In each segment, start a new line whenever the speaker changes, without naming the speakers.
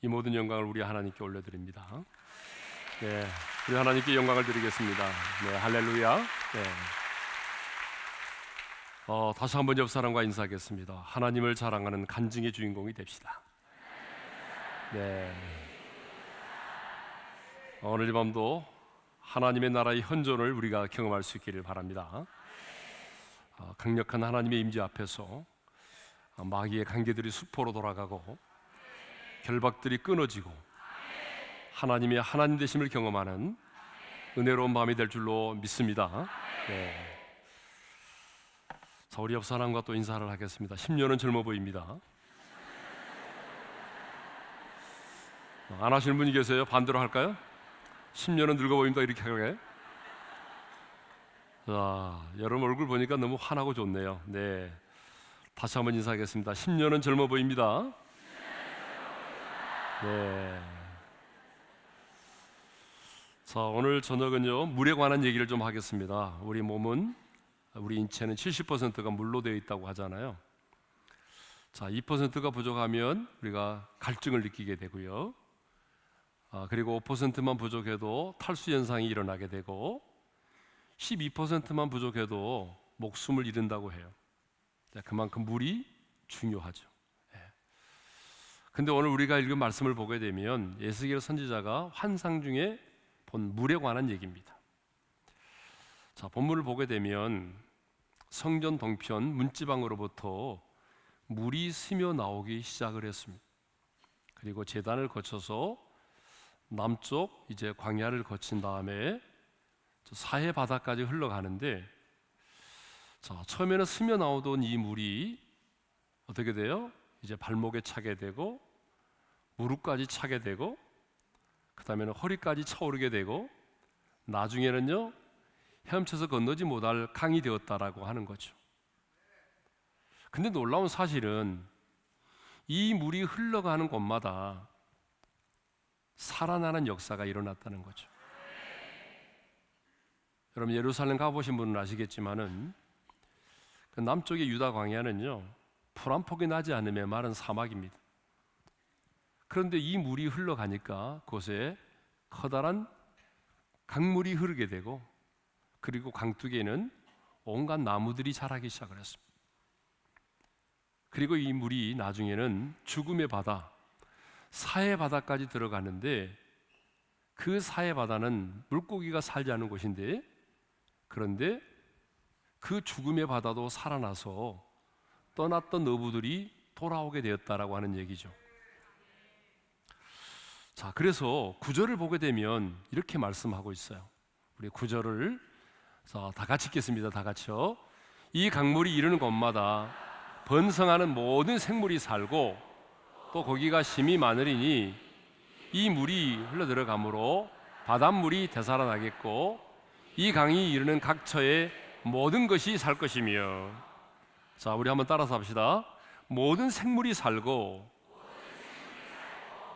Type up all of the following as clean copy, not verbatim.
이 모든 영광을 우리 하나님께 올려드립니다. 네, 우리 하나님께 영광을 드리겠습니다. 네, 할렐루야. 네. 다시 한번 옆 사람과 인사하겠습니다. 하나님을 자랑하는 간증의 주인공이 됩시다. 네. 오늘 이 밤도 하나님의 나라의 현존을 우리가 경험할 수 있기를 바랍니다. 강력한 하나님의 임재 앞에서 마귀의 관계들이 수포로 돌아가고 결박들이 끊어지고 하나님의 하나님 되심을 경험하는 은혜로운 밤이 될 줄로 믿습니다. 네. 자, 우리 옆 사람과 또 인사를 하겠습니다. 10년은 젊어 보입니다. 안 하시는 분이 계세요? 반대로 할까요? 10년은 늙어 보입니다. 이렇게 하게. 자, 여러분 얼굴 보니까 너무 환하고 좋네요. 네, 다시 한번 인사하겠습니다. 10년은 젊어 보입니다. 네. 자, 오늘 저녁은요 물에 관한 얘기를 좀 하겠습니다. 우리 몸은, 우리 인체는 70%가 물로 되어 있다고 하잖아요. 자, 2%가 부족하면 우리가 갈증을 느끼게 되고요. 그리고 5%만 부족해도 탈수 현상이 일어나게 되고 12%만 부족해도 목숨을 잃는다고 해요. 그만큼 물이 중요하죠. 근데 오늘 우리가 읽은 말씀을 보게 되면 에스겔 선지자가 환상 중에 본 물에 관한 얘기입니다. 자, 본문을 보게 되면 성전 동편 문지방으로부터 물이 스며 나오기 시작을 했습니다. 그리고 제단을 거쳐서 남쪽 이제 광야를 거친 다음에 사해 바다까지 흘러가는데, 자, 처음에는 스며 나오던 이 물이 어떻게 돼요? 이제 발목에 차게 되고 무릎까지 차게 되고 그 다음에는 허리까지 차오르게 되고 나중에는요 헤엄쳐서 건너지 못할 강이 되었다라고 하는 거죠. 근데 놀라운 사실은 이 물이 흘러가는 곳마다 살아나는 역사가 일어났다는 거죠. 여러분 예루살렘 가보신 분은 아시겠지만은 그 남쪽의 유다 광야는요 풀 한 폭이 나지 않으면 마른 사막입니다. 그런데 이 물이 흘러가니까 그곳에 커다란 강물이 흐르게 되고 그리고 강둑에는 온갖 나무들이 자라기 시작을 했습니다. 그리고 이 물이 나중에는 죽음의 바다, 사해 바다까지 들어가는데 그 사해 바다는 물고기가 살지 않은 곳인데, 그런데 그 죽음의 바다도 살아나서 떠났던 어부들이 돌아오게 되었다라고 하는 얘기죠. 자, 그래서 구절을 보게 되면 이렇게 말씀하고 있어요. 우리 구절을 다 같이 읽겠습니다. 다 같이요. 이 강물이 이르는 곳마다 번성하는 모든 생물이 살고 또 거기가 심이 많으리니 이 물이 흘러들어가므로 바닷물이 되살아나겠고 이 강이 이르는 각처에 모든 것이 살 것이며. 자, 우리 한번 따라서 합시다. 모든 생물이 살고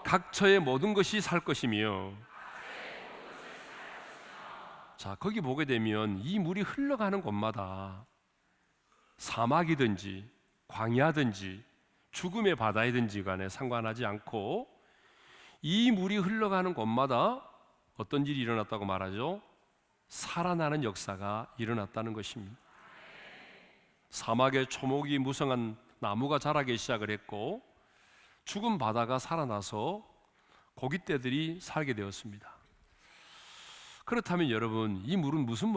각처의 모든 것이 살 것이며. 자, 거기 보게 되면 이 물이 흘러가는 곳마다 사막이든지 광야든지 죽음의 바다이든지 간에 상관하지 않고 이 물이 흘러가는 곳마다 어떤 일이 일어났다고 말하죠? 살아나는 역사가 일어났다는 것입니다. 사막에 초목이 무성한 나무가 자라기 시작을 했고 죽은 바다가 살아나서 고깃떼들이 살게 되었습니다. 그렇다면 여러분, 이 물은 무슨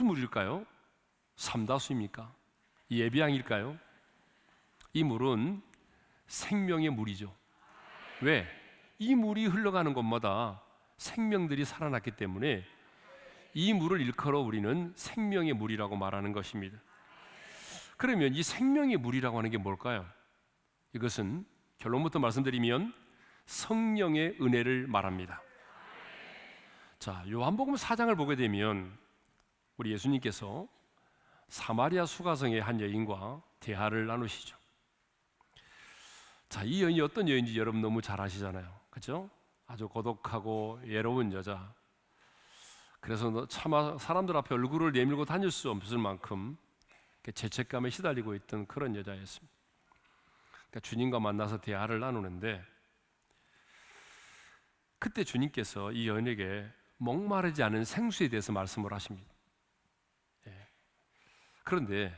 물일까요? 삼다수입니까? 예비양일까요? 이 물은 생명의 물이죠. 왜? 이 물이 흘러가는 곳마다 생명들이 살아났기 때문에 이 물을 일컬어 우리는 생명의 물이라고 말하는 것입니다. 그러면 이 생명의 물이라고 하는 게 뭘까요? 이것은 결론부터 말씀드리면 성령의 은혜를 말합니다. 자, 요한복음 4장을 보게 되면 우리 예수님께서 사마리아 수가성의 한 여인과 대화를 나누시죠. 자, 이 여인이 어떤 여인인지 여러분 너무 잘 아시잖아요. 그렇죠? 아주 고독하고 외로운 여자. 그래서 차마 사람들 앞에 얼굴을 내밀고 다닐 수 없을 만큼 죄책감에 시달리고 있던 그런 여자였습니다. 그러니까 주님과 만나서 대화를 나누는데 그때 주님께서 이 여인에게 목마르지 않은 생수에 대해서 말씀을 하십니다. 그런데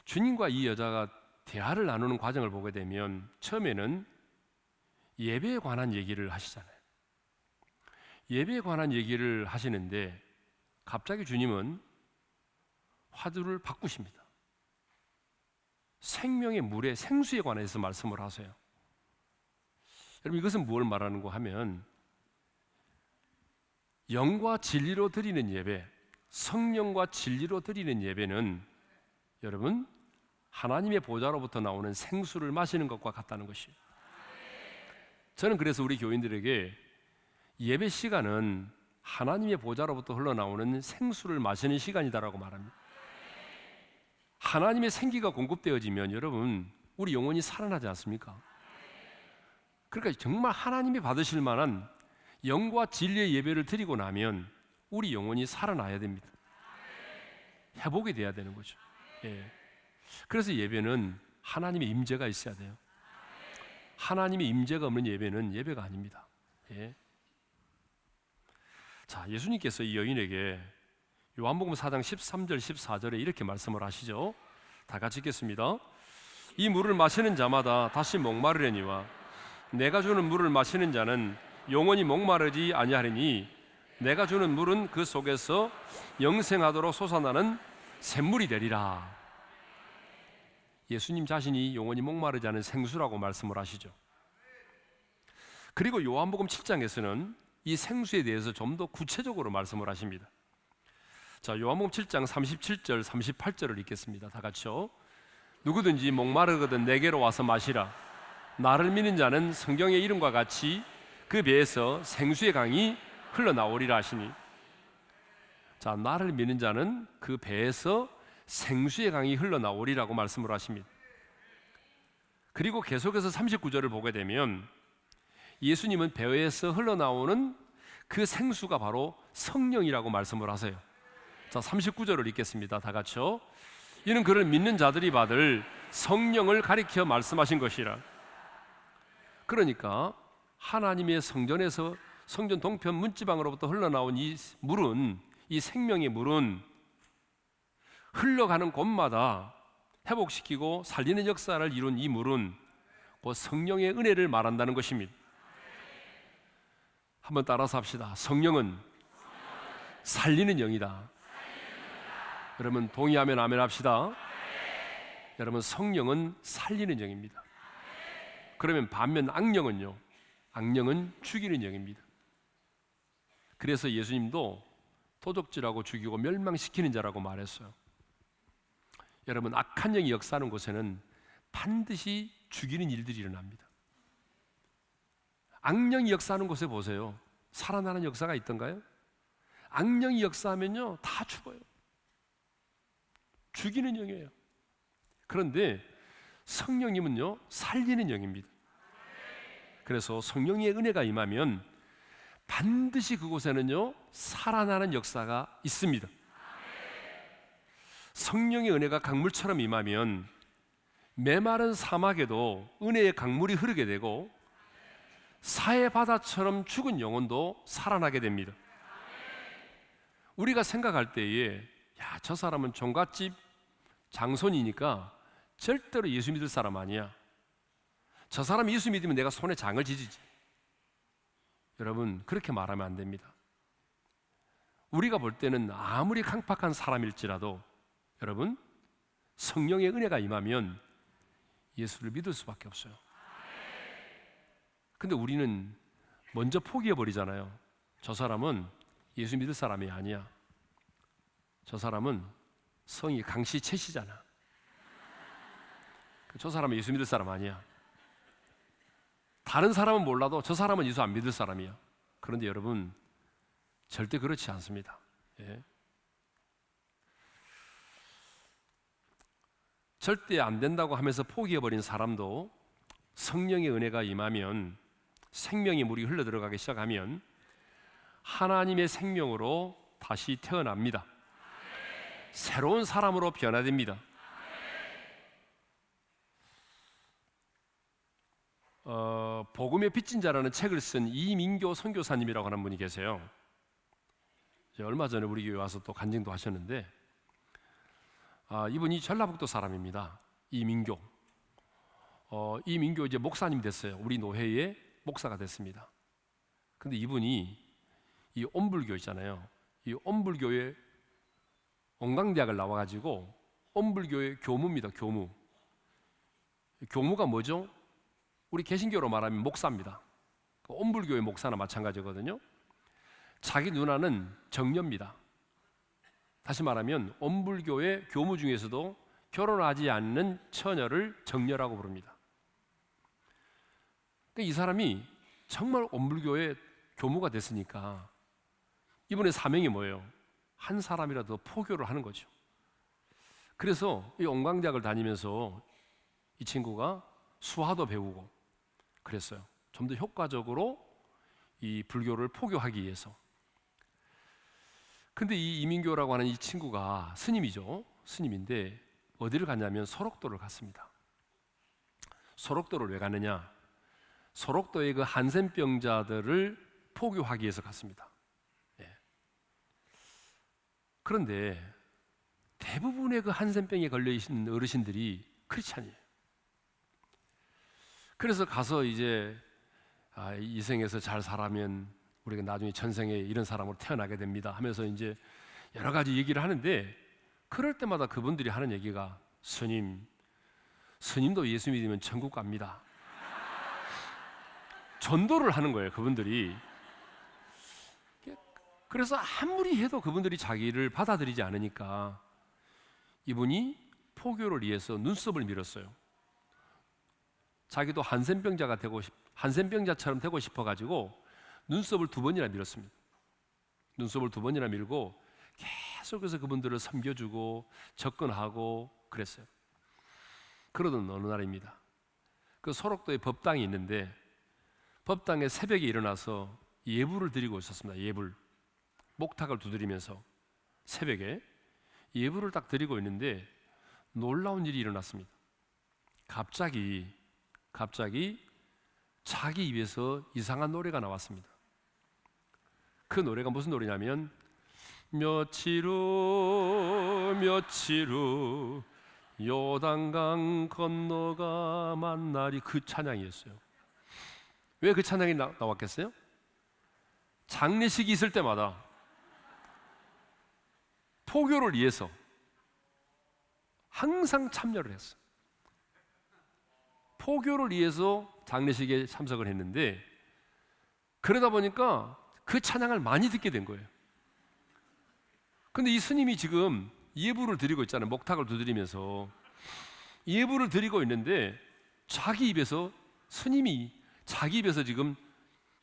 주님과 이 여자가 대화를 나누는 과정을 보게 되면 처음에는 예배에 관한 얘기를 하시잖아요. 예배에 관한 얘기를 하시는데 갑자기 주님은 화두를 바꾸십니다. 생명의 물의 생수에 관해서 말씀을 하세요. 여러분, 이것은 무엇을 말하는가 하면 영과 진리로 드리는 예배, 성령과 진리로 드리는 예배는 여러분 하나님의 보좌로부터 나오는 생수를 마시는 것과 같다는 것이에요. 저는 그래서 우리 교인들에게 예배 시간은 하나님의 보좌로부터 흘러나오는 생수를 마시는 시간이다라고 말합니다. 하나님의 생기가 공급되어지면 여러분 우리 영혼이 살아나지 않습니까? 그러니까 정말 하나님이 받으실 만한 영과 진리의 예배를 드리고 나면 우리 영혼이 살아나야 됩니다. 회복이 돼야 되는 거죠. 그래서 예배는 하나님의 임재가 있어야 돼요. 하나님의 임재가 없는 예배는 예배가 아닙니다. 자, 예수님께서 이 여인에게 요한복음 4장 13절 14절에 이렇게 말씀을 하시죠. 다 같이 읽겠습니다. 이 물을 마시는 자마다 다시 목마르려니와 내가 주는 물을 마시는 자는 영원히 목마르지 아니하리니 내가 주는 물은 그 속에서 영생하도록 솟아나는 샘물이 되리라. 예수님 자신이 영원히 목마르지 않은 생수라고 말씀을 하시죠. 그리고 요한복음 7장에서는 이 생수에 대해서 좀 더 구체적으로 말씀을 하십니다. 자, 요한복음 7장 37절 38절을 읽겠습니다. 다 같이요. 누구든지 목마르거든 내게로 와서 마시라. 나를 믿는 자는 성경의 이름과 같이 그 배에서 생수의 강이 흘러나오리라 하시니. 자, 나를 믿는 자는 그 배에서 생수의 강이 흘러나오리라고 말씀을 하십니다. 그리고 계속해서 39절을 보게 되면 예수님은 배에서 흘러나오는 그 생수가 바로 성령이라고 말씀을 하세요. 자, 39절을 읽겠습니다. 다 같이요. 이는 그를 믿는 자들이 받을 성령을 가리켜 말씀하신 것이라. 그러니까 하나님의 성전에서 성전 동편 문지방으로부터 흘러나온 이 물은, 이 생명의 물은 흘러가는 곳마다 회복시키고 살리는 역사를 이룬 이 물은 곧 성령의 은혜를 말한다는 것입니다. 한번 따라서 합시다. 성령은 살리는 영이다. 여러분 동의하면 아멘 합시다. 여러분 성령은 살리는 영입니다. 그러면 반면 악령은요? 악령은 죽이는 영입니다. 그래서 예수님도 도적질하고 죽이고 멸망시키는 자라고 말했어요. 여러분 악한 영이 역사하는 곳에는 반드시 죽이는 일들이 일어납니다. 악령이 역사하는 곳에 보세요. 살아나는 역사가 있던가요? 악령이 역사하면요 다 죽어요. 죽이는 영이에요. 그런데 성령님은요 살리는 영입니다. 그래서 성령의 은혜가 임하면 반드시 그곳에는요 살아나는 역사가 있습니다. 성령의 은혜가 강물처럼 임하면 메마른 사막에도 은혜의 강물이 흐르게 되고 사해 바다처럼 죽은 영혼도 살아나게 됩니다. 우리가 생각할 때에 야, 저 사람은 종갓집 장손이니까 절대로 예수 믿을 사람 아니야. 저 사람이 예수 믿으면 내가 손에 장을 지지지. 여러분 그렇게 말하면 안 됩니다. 우리가 볼 때는 아무리 강팍한 사람일지라도 여러분 성령의 은혜가 임하면 예수를 믿을 수밖에 없어요. 근데 우리는 먼저 포기해버리잖아요. 저 사람은 예수 믿을 사람이 아니야. 저 사람은 성이 강씨 채씨잖아. 저 사람은 예수 믿을 사람 아니야. 다른 사람은 몰라도 저 사람은 예수 안 믿을 사람이야. 그런데 여러분 절대 그렇지 않습니다. 절대 안 된다고 하면서 포기해버린 사람도 성령의 은혜가 임하면 생명의 물이 흘러들어가기 시작하면 하나님의 생명으로 다시 태어납니다. 새로운 사람으로 변화됩니다. 복음의 빚진 자라는 책을 쓴 이민교 선교사님이라고 하는 분이 계세요. 얼마 전에 우리 교회 와서 또 간증도 하셨는데, 이분이 전라북도 사람입니다. 이민교. 이민교 이제 목사님 됐어요. 우리 노회의 목사가 됐습니다. 근데 이분이 이 온불교 있잖아요. 이 온불교의 온강대학을 나와가지고 온불교의 교무입니다. 교무. 교무가 뭐죠? 우리 개신교로 말하면 목사입니다. 온불교의 목사나 마찬가지거든요. 자기 누나는 정녀입니다. 다시 말하면 온불교의 교무 중에서도 결혼하지 않는 처녀를 정녀라고 부릅니다. 이 사람이 정말 온불교의 교무가 됐으니까 이분의 사명이 뭐예요? 한 사람이라도 포교를 하는 거죠. 그래서 이 온강대학을 다니면서 이 친구가 수화도 배우고 그랬어요. 좀 더 효과적으로 이 불교를 포교하기 위해서. 근데 이 이민교라고 하는 이 친구가 스님이죠. 스님인데 어디를 갔냐면 소록도를 갔습니다. 소록도를 왜 갔느냐? 소록도의 그 한센병자들을 포교하기 위해서 갔습니다. 예. 그런데 대부분의 그 한센병에 걸려 있는 어르신들이 크리스찬이에요. 그래서 가서 이제 이 생에서 잘 살아면 우리가 나중에 전생에 이런 사람으로 태어나게 됩니다 하면서 이제 여러 가지 얘기를 하는데, 그럴 때마다 그분들이 하는 얘기가 스님도 예수 믿으면 천국 갑니다. 전도를 하는 거예요, 그분들이. 그래서 아무리 해도 그분들이 자기를 받아들이지 않으니까 이분이 포교를 위해서 눈썹을 밀었어요. 자기도 한센병자처럼 되고 싶어가지고 눈썹을 2번이나 밀었습니다. 눈썹을 2번이나 밀고 계속해서 그분들을 섬겨주고 접근하고 그랬어요. 그러던 어느 날입니다. 그 소록도에 법당이 있는데 법당에 새벽에 일어나서 예불을 드리고 있었습니다. 예불. 목탁을 두드리면서 새벽에 예불을 딱 드리고 있는데 놀라운 일이 일어났습니다. 갑자기 자기 입에서 이상한 노래가 나왔습니다. 그 노래가 무슨 노래냐면 며칠 후 요단강 건너가 만나리, 그 찬양이었어요. 왜 그 찬양이 나왔겠어요? 장례식이 있을 때마다 포교를 위해서 항상 참여를 했어요. 포교를 위해서 장례식에 참석을 했는데, 그러다 보니까 그 찬양을 많이 듣게 된 거예요. 근데 이 스님이 지금 예불을 드리고 있잖아요. 목탁을 두드리면서 예불을 드리고 있는데 스님이 자기 입에서 지금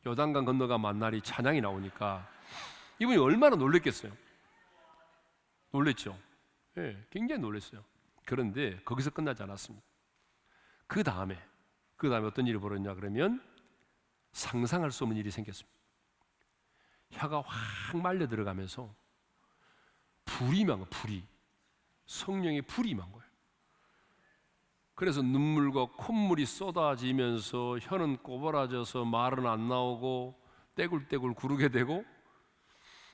요단강 건너가 만나리 찬양이 나오니까 이분이 얼마나 놀랬겠어요. 놀랬죠. 네, 굉장히 놀랐어요. 그런데 거기서 끝나지 않았습니다. 그 다음에 어떤 일이 벌어졌냐 그러면 상상할 수 없는 일이 생겼습니다. 혀가 확 말려 들어가면서 불이 만 거예요. 성령의 불이 만 거예요. 그래서 눈물과 콧물이 쏟아지면서 혀는 꼬부라져서 말은 안 나오고 떼굴떼굴 구르게 되고,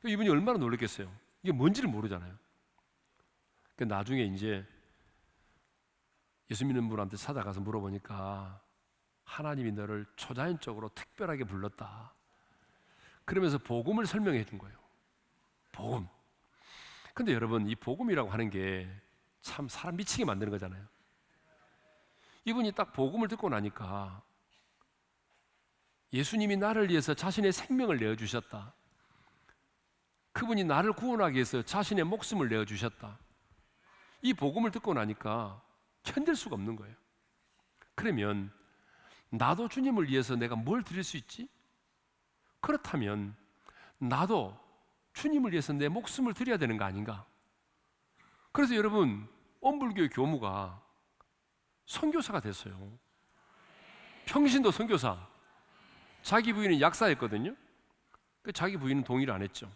이분이 얼마나 놀랐겠어요. 이게 뭔지를 모르잖아요. 나중에 이제 예수 믿는 분한테 찾아가서 물어보니까 하나님이 너를 초자연적으로 특별하게 불렀다. 그러면서 복음을 설명해 준 거예요. 복음. 근데 여러분, 이 복음이라고 하는 게 참 사람 미치게 만드는 거잖아요. 이분이 딱 복음을 듣고 나니까 예수님이 나를 위해서 자신의 생명을 내어주셨다. 그분이 나를 구원하기 위해서 자신의 목숨을 내어주셨다. 이 복음을 듣고 나니까 견딜 수가 없는 거예요. 그러면 나도 주님을 위해서 내가 뭘 드릴 수 있지? 그렇다면 나도 주님을 위해서 내 목숨을 드려야 되는 거 아닌가? 그래서 여러분, 온불교의 교무가 선교사가 됐어요. 평신도 선교사. 자기 부인은 약사였거든요. 자기 부인은 동의를 안 했죠.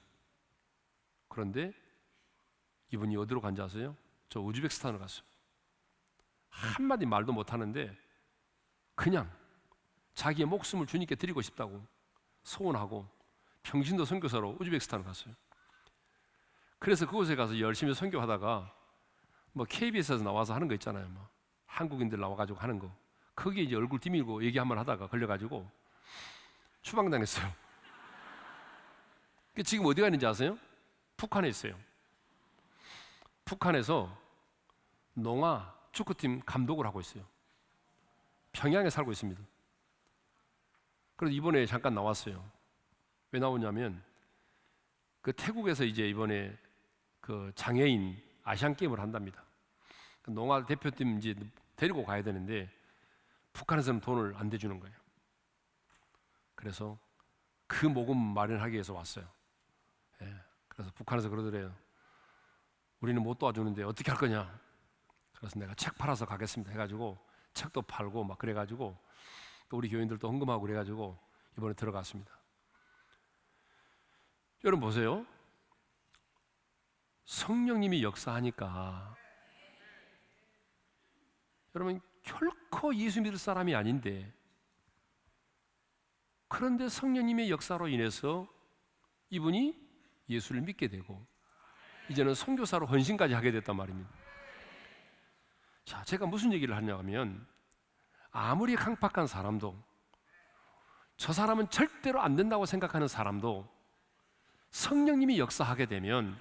그런데 이분이 어디로 간지 아세요? 저 우즈베키스탄으로 갔어요. 한마디 말도 못 하는데 그냥 자기의 목숨을 주님께 드리고 싶다고 소원하고 평신도 선교사로 우즈베키스탄을 갔어요. 그래서 그곳에 가서 열심히 선교하다가 뭐 KBS에서 나와서 하는 거 있잖아요. 뭐 한국인들 나와가지고 하는 거. 거기에 이제 얼굴 디밀고 얘기 한번 하다가 걸려가지고 추방당했어요. 지금 어디가 있는지 아세요? 북한에 있어요. 북한에서 농아 축구팀 감독을 하고 있어요. 평양에 살고 있습니다. 그래서 이번에 잠깐 나왔어요. 왜 나오냐면 그 태국에서 이제 이번에 그 장애인 아시안 게임을 한답니다. 그 농아 대표팀 이제 데리고 가야 되는데 북한에서는 돈을 안 대주는 거예요. 그래서 그 모금 마련하기 위해서 왔어요. 예, 그래서 북한에서 그러더래요. 우리는 못 도와주는데 어떻게 할 거냐. 그래서 내가 책 팔아서 가겠습니다 해가지고 책도 팔고 막 그래가지고 또 우리 교인들도 헌금하고 그래가지고 이번에 들어갔습니다. 여러분 보세요. 성령님이 역사하니까 여러분 결코 예수 믿을 사람이 아닌데 그런데 성령님의 역사로 인해서 이분이 예수를 믿게 되고 이제는 선교사로 헌신까지 하게 됐단 말입니다. 자, 제가 무슨 얘기를 하냐 하면 아무리 강팍한 사람도 저 사람은 절대로 안 된다고 생각하는 사람도 성령님이 역사하게 되면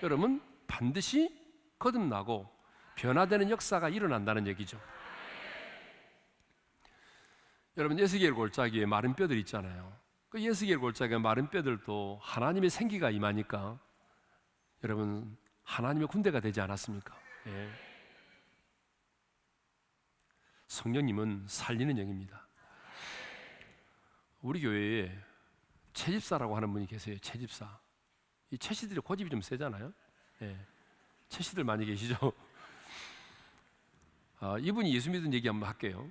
여러분 반드시 거듭나고 변화되는 역사가 일어난다는 얘기죠. 여러분 에스겔 골짜기에 마른 뼈들 있잖아요. 그 에스겔 골짜기에 마른 뼈들도 하나님의 생기가 임하니까 여러분 하나님의 군대가 되지 않았습니까? 예. 성령님은 살리는 영입니다. 우리 교회에 채집사라고 하는 분이 계세요. 채집사. 이 채씨들이 고집이 좀 세잖아요. 예. 채씨들 많이 계시죠? 이분이 예수 믿은 얘기 한번 할게요.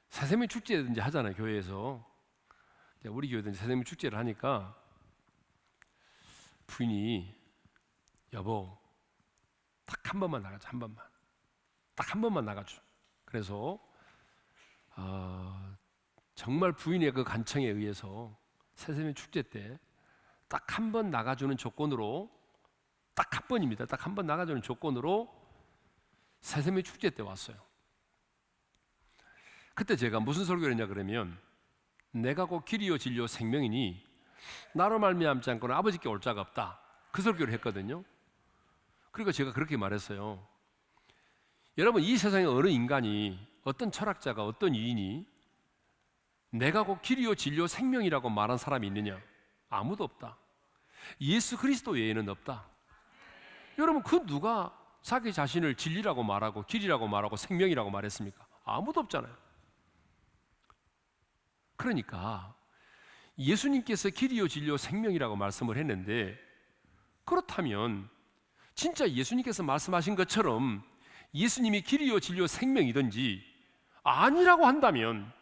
새세미 축제든지 하잖아요. 교회에서. 우리 교회든 새세미 축제를 하니까 부인이 여보 딱 한 번만 나가자. 한 번만. 딱 한 번만 나가줘. 그래서 정말 부인의 그 간청에 의해서 새세미 축제 때 딱 한 번 나가주는 조건으로 딱 한 번입니다. 딱 한 번 나가주는 조건으로 새세미 축제 때 왔어요. 그때 제가 무슨 설교를 했냐 그러면 내가 곧 길이요 진리요 생명이니 나로 말미암지 않고는 아버지께 올 자가 없다. 그 설교를 했거든요. 그리고 제가 그렇게 말했어요. 여러분 이 세상에 어느 인간이 어떤 철학자가 어떤 이인이 내가 곧 길이요 진리요 생명이라고 말한 사람이 있느냐? 아무도 없다. 예수 그리스도 외에는 없다. 여러분 그 누가 자기 자신을 진리라고 말하고 길이라고 말하고 생명이라고 말했습니까? 아무도 없잖아요. 그러니까 예수님께서 길이요 진리요 생명이라고 말씀을 했는데 그렇다면 진짜 예수님께서 말씀하신 것처럼 예수님이 길이요 진리요 생명이든지 아니라고 한다면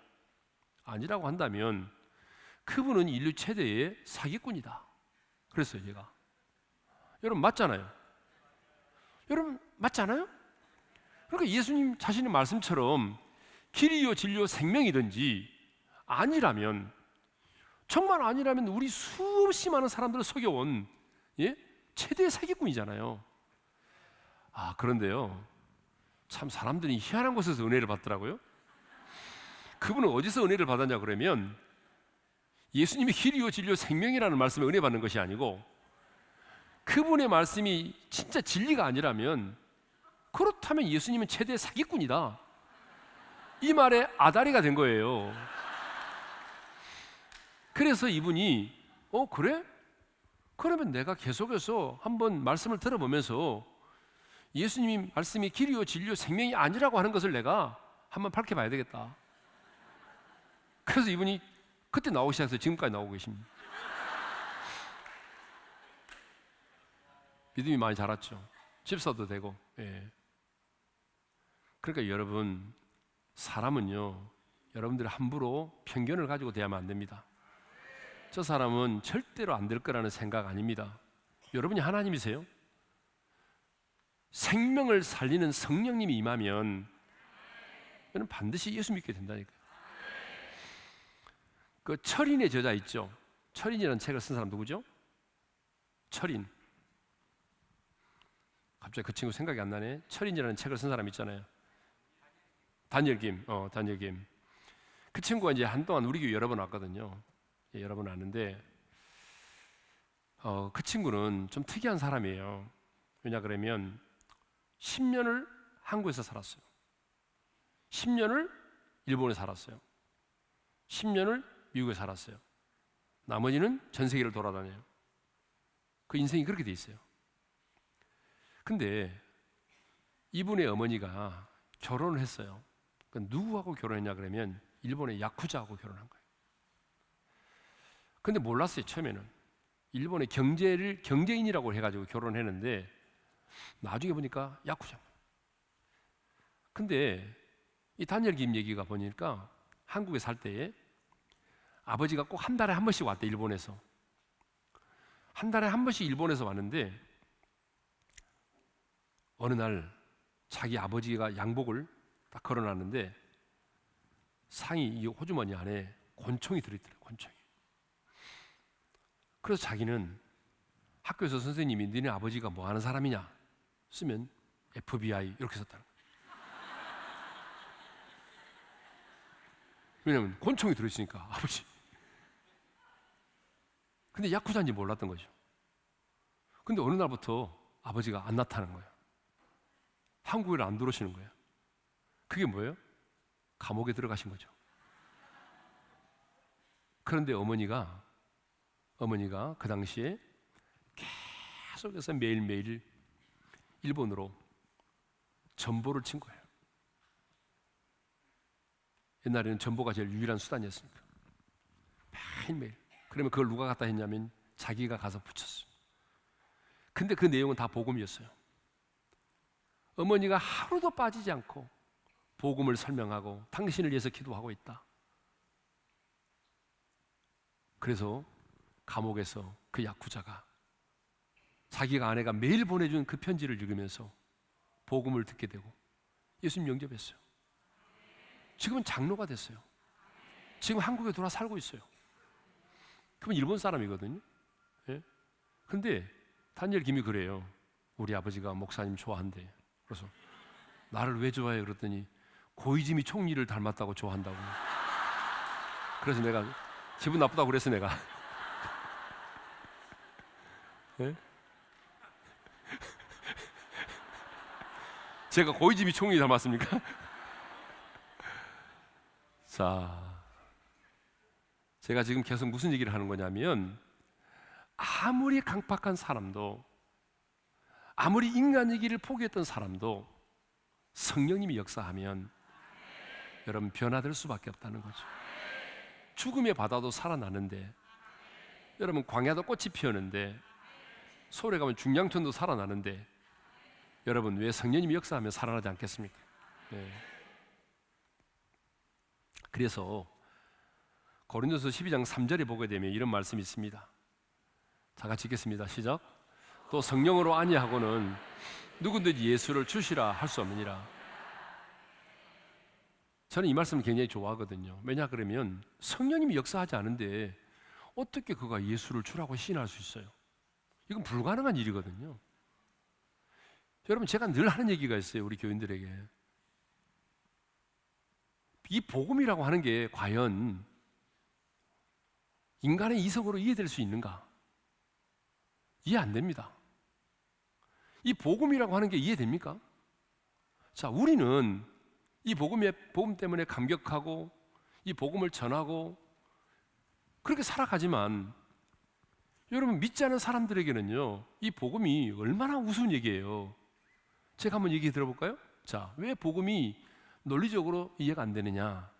그분은 인류 최대의 사기꾼이다. 그랬어요 제가. 여러분 맞잖아요. 여러분 맞잖아요. 그러니까 예수님 자신의 말씀처럼 길이요 진리요 생명이든지 아니라면 정말 아니라면 우리 수없이 많은 사람들을 속여온 최대의 사기꾼이잖아요. 그런데요 참 사람들이 희한한 곳에서 은혜를 받더라고요. 그분은 어디서 은혜를 받았냐 그러면 예수님이 길이요 진리요 생명이라는 말씀에 은혜 받는 것이 아니고 그분의 말씀이 진짜 진리가 아니라면 그렇다면 예수님은 최대의 사기꾼이다. 이 말에 아다리가 된 거예요. 그래서 이분이 그래? 그러면 내가 계속해서 한번 말씀을 들어보면서 예수님이 말씀이 길이요 진리요 생명이 아니라고 하는 것을 내가 한번 밝혀봐야 되겠다. 그래서 이분이 그때 나오기 시작해서 지금까지 나오고 계십니다. 믿음이 많이 자랐죠. 집사도 되고. 예. 그러니까 여러분 사람은요 여러분들이 함부로 편견을 가지고 대하면 안 됩니다. 저 사람은 절대로 안 될 거라는 생각 아닙니다. 여러분이 하나님이세요. 생명을 살리는 성령님이 임하면 너는 반드시 예수 믿게 된다니까요. 그 철인의 저자 있죠. 철인이라는 책을 쓴 사람 누구죠? 철인. 갑자기 그 친구 생각이 안 나네. 철인이라는 책을 쓴 사람 있잖아요. 다니엘 김. 다니엘 김. 그 친구가 이제 한동안 우리 교회 여러 번 왔거든요. 예, 여러 번 왔는데 그 친구는 좀 특이한 사람이에요. 왜냐 그러면 10년을 한국에서 살았어요. 10년을 일본에 살았어요. 10년을 미국에 살았어요. 나머지는 전 세계를 돌아다녀요. 그 인생이 그렇게 돼 있어요. 근데 이분의 어머니가 결혼을 했어요. 그러니까 누구하고 결혼했냐 그러면 일본의 야쿠자하고 결혼한 거예요. 근데 몰랐어요. 처음에는 일본의 경제인이라고 해가지고 결혼했는데 나중에 보니까 야쿠자. 근데 이 다니엘 김 얘기가 보니까 한국에 살 때에 아버지가 꼭 한 달에 한 번씩 왔대. 일본에서 한 달에 한 번씩 일본에서 왔는데 어느 날 자기 아버지가 양복을 딱 걸어놨는데 상의 이 호주머니 안에 권총이 들어있더래요. 권총이. 그래서 자기는 학교에서 선생님이 너네 아버지가 뭐 하는 사람이냐 쓰면 FBI 이렇게 썼다는 거예요. 왜냐하면 권총이 들어있으니까 아버지. 근데 야쿠자인지 몰랐던 거죠. 근데 어느 날부터 아버지가 안 나타나는 거예요. 한국에 안 들어오시는 거예요. 그게 뭐예요? 감옥에 들어가신 거죠. 그런데 어머니가 그 당시에 계속해서 매일매일 일본으로 전보를 친 거예요. 옛날에는 전보가 제일 유일한 수단이었으니까 매일매일. 그러면 그걸 누가 갖다 했냐면 자기가 가서 붙였어요. 근데 그 내용은 다 복음이었어요. 어머니가 하루도 빠지지 않고 복음을 설명하고 당신을 위해서 기도하고 있다. 그래서 감옥에서 그 야쿠자가 자기가 아내가 매일 보내준 그 편지를 읽으면서 복음을 듣게 되고 예수님 영접했어요. 지금은 장로가 됐어요. 지금 한국에 돌아 살고 있어요. 그분 일본 사람이거든요. 예? 근데 다니엘 김이 그래요. 우리 아버지가 목사님 좋아한대. 그래서 나를 왜 좋아해? 그랬더니 고이즈미 총리를 닮았다고 좋아한다고. 그래서 내가 기분 나쁘다고 그랬어 내가. 예? 제가 고이즈미 총리 닮았습니까? 자, 제가 지금 계속 무슨 얘기를 하는 거냐면 아무리 강팍한 사람도 아무리 인간이기를 포기했던 사람도 성령님이 역사하면 여러분 변화될 수밖에 없다는 거죠. 죽음의 바다도 살아나는데 여러분 광야도 꽃이 피었는데 서울에 가면 중량천도 살아나는데 여러분 왜 성령님이 역사하면 살아나지 않겠습니까? 네. 그래서 고린도서 12장 3절에 보게 되면 이런 말씀이 있습니다. 다 같이 읽겠습니다. 시작. 또 성령으로 아니하고는 누구든지 예수를 주시라 할 수 없느니라. 저는 이 말씀을 굉장히 좋아하거든요. 왜냐 그러면 성령님이 역사하지 않은데 어떻게 그가 예수를 주라고 시인할 수 있어요? 이건 불가능한 일이거든요. 여러분 제가 늘 하는 얘기가 있어요. 우리 교인들에게. 이 복음이라고 하는 게 과연 인간의 이성으로 이해될 수 있는가? 이해 안 됩니다. 이 복음이라고 하는 게 이해됩니까? 자, 우리는 이 복음 때문에 감격하고 이 복음을 전하고 그렇게 살아가지만 여러분 믿지 않은 사람들에게는요 이 복음이 얼마나 우스운 얘기예요. 제가 한번 얘기 들어볼까요? 자, 왜 복음이 논리적으로 이해가 안 되느냐?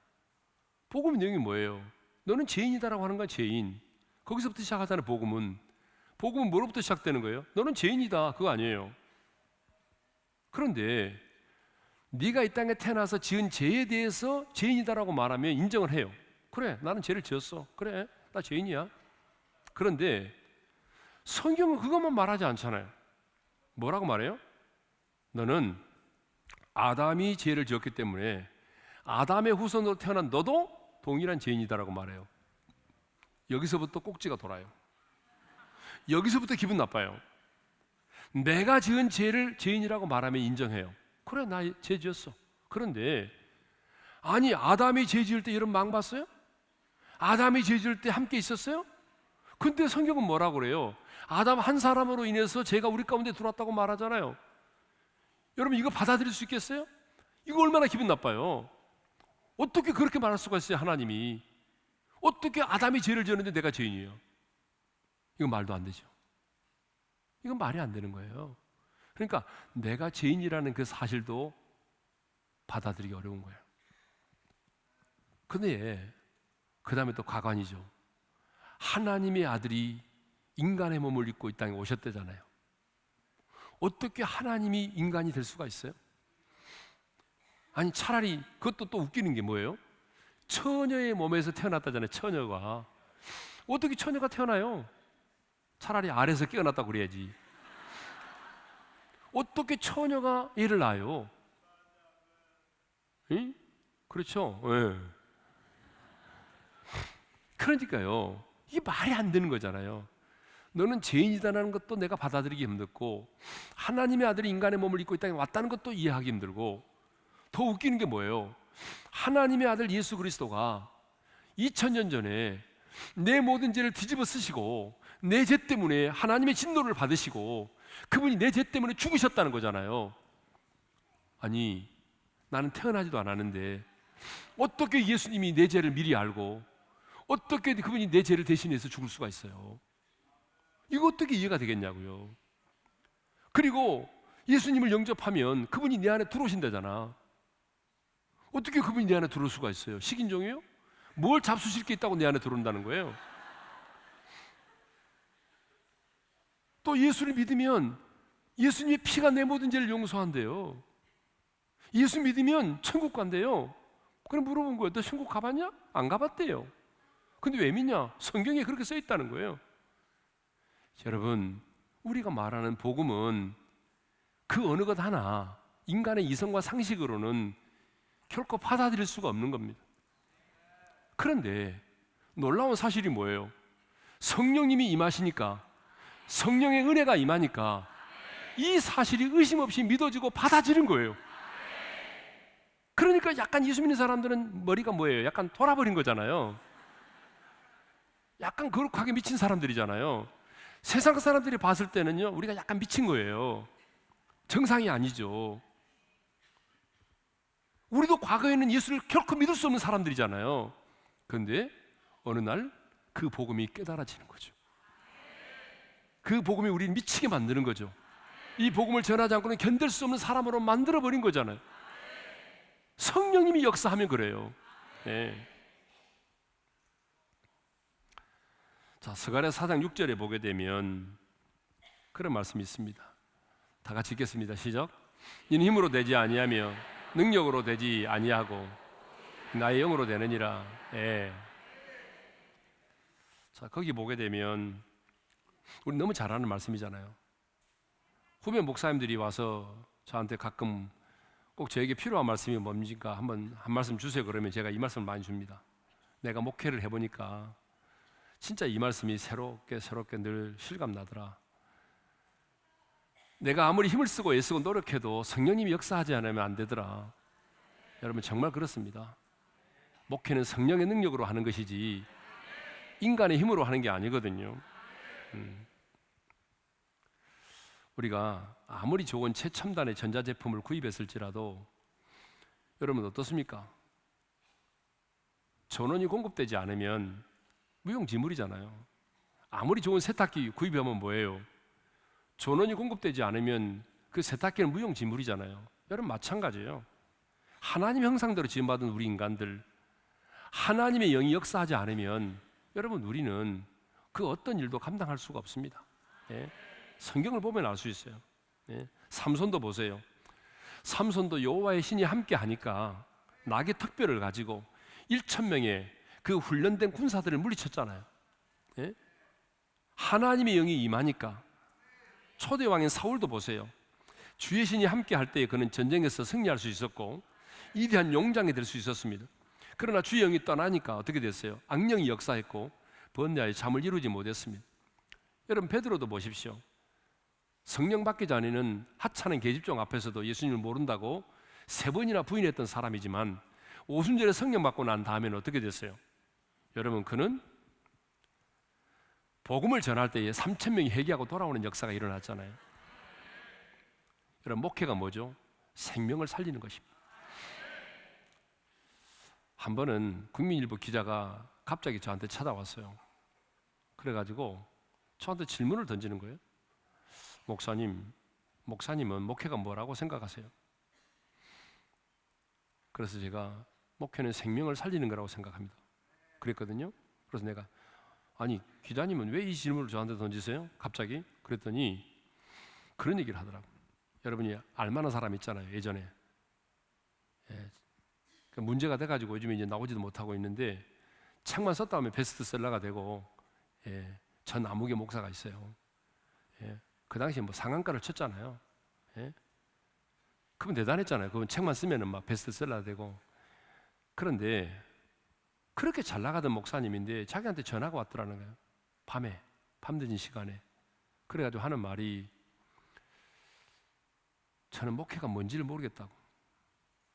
복음의 내용이 뭐예요? 너는 죄인이다라고 하는 건 죄인. 거기서부터 시작하잖아요. 복음은 뭐로부터 시작되는 거예요? 너는 죄인이다 그거 아니에요. 그런데 네가 이 땅에 태어나서 지은 죄에 대해서 죄인이다라고 말하면 인정을 해요. 그래 나는 죄를 지었어. 그래 나 죄인이야. 그런데 성경은 그것만 말하지 않잖아요. 뭐라고 말해요? 너는 아담이 죄를 지었기 때문에 아담의 후손으로 태어난 너도 동일한 죄인이다라고 말해요. 여기서부터 꼭지가 돌아요. 여기서부터 기분 나빠요. 내가 지은 죄를 죄인이라고 말하면 인정해요. 그래, 나 죄 지었어. 그런데 아니, 아담이 죄 지을 때 이런 망 봤어요? 아담이 죄 지을 때 함께 있었어요? 근데 성경은 뭐라고 그래요? 아담 한 사람으로 인해서 죄가 우리 가운데 들어왔다고 말하잖아요. 여러분, 이거 받아들일 수 있겠어요? 이거 얼마나 기분 나빠요. 어떻게 그렇게 말할 수가 있어요? 하나님이 어떻게 아담이 죄를 지었는데 내가 죄인이에요? 이건 말도 안 되죠. 이건 말이 안 되는 거예요. 그러니까 내가 죄인이라는 그 사실도 받아들이기 어려운 거예요. 근데 그 다음에 또 가관이죠. 하나님의 아들이 인간의 몸을 입고 이 땅에 오셨대잖아요. 어떻게 하나님이 인간이 될 수가 있어요? 아니, 차라리 그것도 또 웃기는 게 뭐예요? 처녀의 몸에서 태어났다잖아요. 처녀가. 어떻게 처녀가 태어나요? 차라리 알에서 깨어났다고 그래야지. 어떻게 처녀가 애를 낳아요? 응? 그렇죠. 네. 그러니까요, 이게 말이 안 되는 거잖아요. 너는 죄인이다라는 것도 내가 받아들이기 힘들고, 하나님의 아들이 인간의 몸을 입고 이 땅에 왔다는 것도 이해하기 힘들고, 더 웃기는 게 뭐예요? 하나님의 아들 예수 그리스도가 2000년 전에 내 모든 죄를 뒤집어 쓰시고 내 죄 때문에 하나님의 진노를 받으시고 그분이 내 죄 때문에 죽으셨다는 거잖아요. 아니, 나는 태어나지도 않았는데 어떻게 예수님이 내 죄를 미리 알고 어떻게 그분이 내 죄를 대신해서 죽을 수가 있어요? 이거 어떻게 이해가 되겠냐고요. 그리고 예수님을 영접하면 그분이 내 안에 들어오신다잖아. 어떻게 그분이 내 안에 들어올 수가 있어요? 식인종이요? 뭘 잡수실 게 있다고 내 안에 들어온다는 거예요? 또 예수를 믿으면 예수님의 피가 내 모든 죄를 용서한대요. 예수 믿으면 천국 간대요. 그럼 물어본 거예요. 너 천국 가봤냐? 안 가봤대요. 근데 왜 믿냐? 성경에 그렇게 써 있다는 거예요. 여러분, 우리가 말하는 복음은 그 어느 것 하나 인간의 이성과 상식으로는 결코 받아들일 수가 없는 겁니다. 그런데 놀라운 사실이 뭐예요? 성령님이 임하시니까, 성령의 은혜가 임하니까 이 사실이 의심 없이 믿어지고 받아지는 거예요. 그러니까 약간 예수 믿는 사람들은 머리가 뭐예요? 약간 돌아버린 거잖아요. 약간 거룩하게 미친 사람들이잖아요. 세상 사람들이 봤을 때는요, 우리가 약간 미친 거예요. 정상이 아니죠. 우리도 과거에는 예수를 결코 믿을 수 없는 사람들이잖아요. 그런데 어느 날 그 복음이 깨달아지는 거죠. 그 복음이 우리를 미치게 만드는 거죠. 이 복음을 전하지 않고는 견딜 수 없는 사람으로 만들어버린 거잖아요. 성령님이 역사하면 그래요. 네. 자, 스가랴 4장 6절에 보게 되면 그런 말씀이 있습니다. 다 같이 읽겠습니다. 시작. 이는 힘으로 되지 아니하며 능력으로 되지 아니하고 나의 영으로 되느니라. 예. 자, 거기 보게 되면 우리 너무 잘 아는 말씀이잖아요. 후배 목사님들이 와서 저한테 가끔 꼭 저에게 필요한 말씀이 뭡니까? 한 말씀 주세요. 그러면 제가 이 말씀을 많이 줍니다. 내가 목회를 해보니까 진짜 이 말씀이 새롭게 늘 실감 나더라. 내가 아무리 힘을 쓰고 애쓰고 노력해도 성령님이 역사하지 않으면 안 되더라. 여러분, 정말 그렇습니다. 목회는 성령의 능력으로 하는 것이지 인간의 힘으로 하는 게 아니거든요. 우리가 아무리 좋은 최첨단의 전자제품을 구입했을지라도 여러분 어떻습니까? 전원이 공급되지 않으면 무용지물이잖아요. 아무리 좋은 세탁기 구입하면 뭐예요? 전원이 공급되지 않으면 그 세탁기는 무용지물이잖아요. 여러분 마찬가지예요. 하나님 형상대로 지음받은 우리 인간들, 하나님의 영이 역사하지 않으면 여러분 우리는 그 어떤 일도 감당할 수가 없습니다. 예? 성경을 보면 알 수 있어요. 예? 삼손도 보세요. 삼손도 여호와의 신이 함께 하니까 낙의 특별을 가지고 1,000명의 그 훈련된 군사들을 물리쳤잖아요. 예? 하나님의 영이 임하니까. 초대 왕인 사울도 보세요. 주의 신이 함께 할 때 그는 전쟁에서 승리할 수 있었고 위대한 용장이 될 수 있었습니다. 그러나 주의 영이 떠나니까 어떻게 됐어요? 악령이 역사했고 번뇌의 잠을 이루지 못했습니다. 여러분, 베드로도 보십시오. 성령 받기 전에는 하찮은 계집종 앞에서도 예수님을 모른다고 3번이나 부인했던 사람이지만 오순절에 성령 받고 난 다음에는 어떻게 됐어요? 여러분, 그는 복음을 전할 때에 3,000명이 회개하고 돌아오는 역사가 일어났잖아요. 여러분, 목회가 뭐죠? 생명을 살리는 것입니다. 한 번은 국민일보 기자가 갑자기 저한테 찾아왔어요. 그래가지고 저한테 질문을 던지는 거예요. 목사님은 목회가 뭐라고 생각하세요? 그래서 제가 목회는 생명을 살리는 거라고 생각합니다. 그랬거든요. 그래서 내가 아니, 기자님은 왜 이 질문을 저한테 던지세요? 갑자기 그랬더니 그런 얘기를 하더라고요. 여러분이 알만한 사람 있잖아요. 예전에 문제가 돼가지고 요즘에 이제 나오지도 못하고 있는데 책만 썼다 하면 베스트셀러가 되고 전 아무개 목사가 있어요. 그 당시에 뭐 상한가를 쳤잖아요. 그건 대단했잖아요. 그건 책만 쓰면은 막 베스트셀러가 되고. 그런데 그렇게 잘 나가던 목사님인데 자기한테 전화가 왔더라는 거예요. 밤늦은 시간에. 그래가지고 하는 말이 저는 목회가 뭔지를 모르겠다고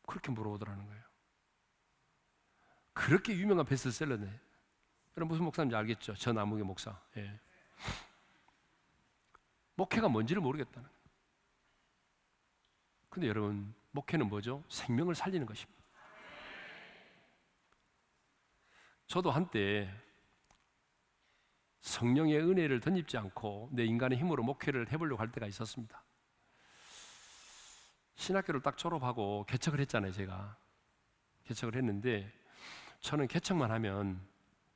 그렇게 물어보더라는 거예요. 그렇게 유명한 베스트셀러네. 여러분 무슨 목사인지 알겠죠? 전 아무개 목사. 목회가 뭔지를 모르겠다는 거예요. 근데 여러분, 목회는 뭐죠? 생명을 살리는 것입니다. 저도 한때 성령의 은혜를 덧입지 않고 내 인간의 힘으로 목회를 해보려고 할 때가 있었습니다. 신학교를 딱 졸업하고 개척을 했잖아요. 제가 개척을 했는데 저는 개척만 하면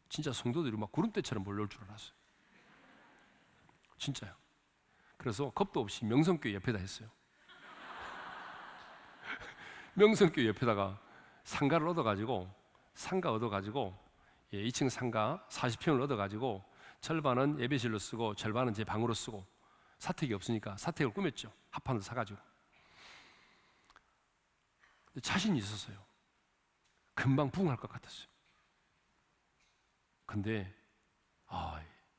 진짜 성도들이 막 구름대처럼 몰려올 줄 알았어요. 진짜요. 그래서 겁도 없이 명성교회 옆에다 했어요. 명성교회 옆에다가 상가를 얻어가지고 2층 상가 40평을 얻어가지고 절반은 예배실로 쓰고 절반은 제 방으로 쓰고 사택이 없으니까 사택을 꾸몄죠. 합판을 사가지고. 자신이 있었어요. 금방 부흥할 것 같았어요. 근데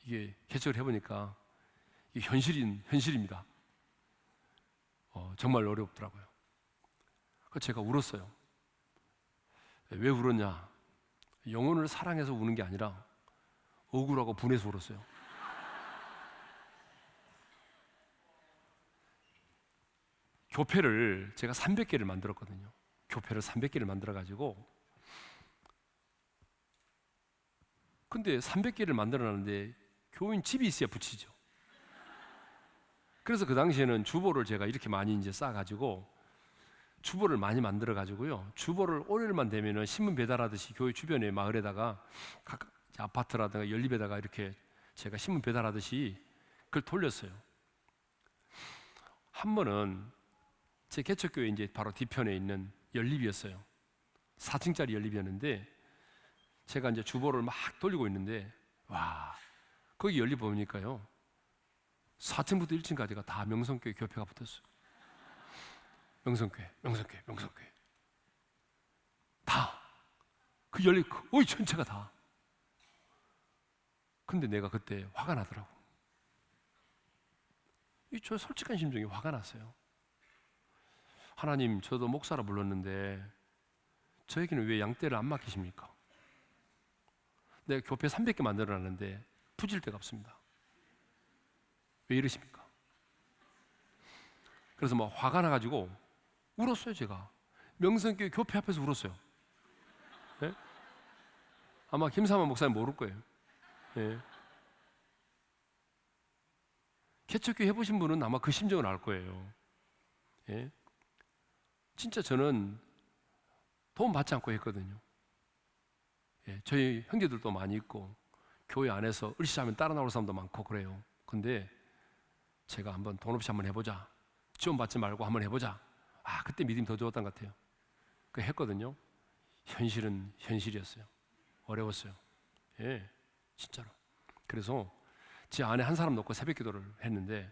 이게 개척을 해보니까 이게 현실입니다. 정말 어렵더라고요. 그래서 제가 울었어요. 왜 울었냐? 영혼을 사랑해서 우는 게 아니라 억울하고 분해서 울었어요. 교회를 제가 300개를 만들었거든요. 교회를 300개를 만들어가지고 근데 300개를 만들어놨는데 교인 집이 있어야 붙이죠. 그래서 그 당시에는 주보를 제가 이렇게 많이 이제 싸가지고 주보를 많이 만들어가지고요. 주보를 월요일만 되면은 신문 배달하듯이 교회 주변의 마을에다가 각 아파트라든가 연립에다가 이렇게 제가 신문 배달하듯이 그걸 돌렸어요. 한 번은 제 개척교회 이제 바로 뒤편에 있는 연립이었어요. 4층짜리 연립이었는데 제가 이제 주보를 막 돌리고 있는데 와, 거기 연립 보니까요 4층부터 1층까지가 다 명성교회 교회가 붙었어요. 명성교회 다 그 연립 거의 전체가 다. 근데 내가 그때 화가 나더라고. 저 솔직한 심정이 화가 났어요. 하나님, 저도 목사라 불렀는데 저에게는 왜 양떼를 안 맡기십니까? 내가 교회 300개 만들어놨는데 부질 데가 없습니다. 왜 이러십니까? 그래서 막 화가 나가지고 울었어요. 제가 명성교회 교회 앞에서 울었어요. 네? 아마 김사만 목사님 모를 거예요. 네. 개척교회 해보신 분은 아마 그 심정을 알 거예요. 네? 진짜 저는 도움 받지 않고 했거든요. 저희 형제들도 많이 있고 교회 안에서 으쌰하면 따라 나올 사람도 많고 그래요. 근데 제가 한번 돈 없이 한번 해보자, 지원 받지 말고 한번 해보자. 그때 믿음이 더 좋았던 것 같아요. 그 했거든요. 현실은 현실이었어요. 어려웠어요. 진짜로. 그래서 제 안에 한 사람 놓고 새벽 기도를 했는데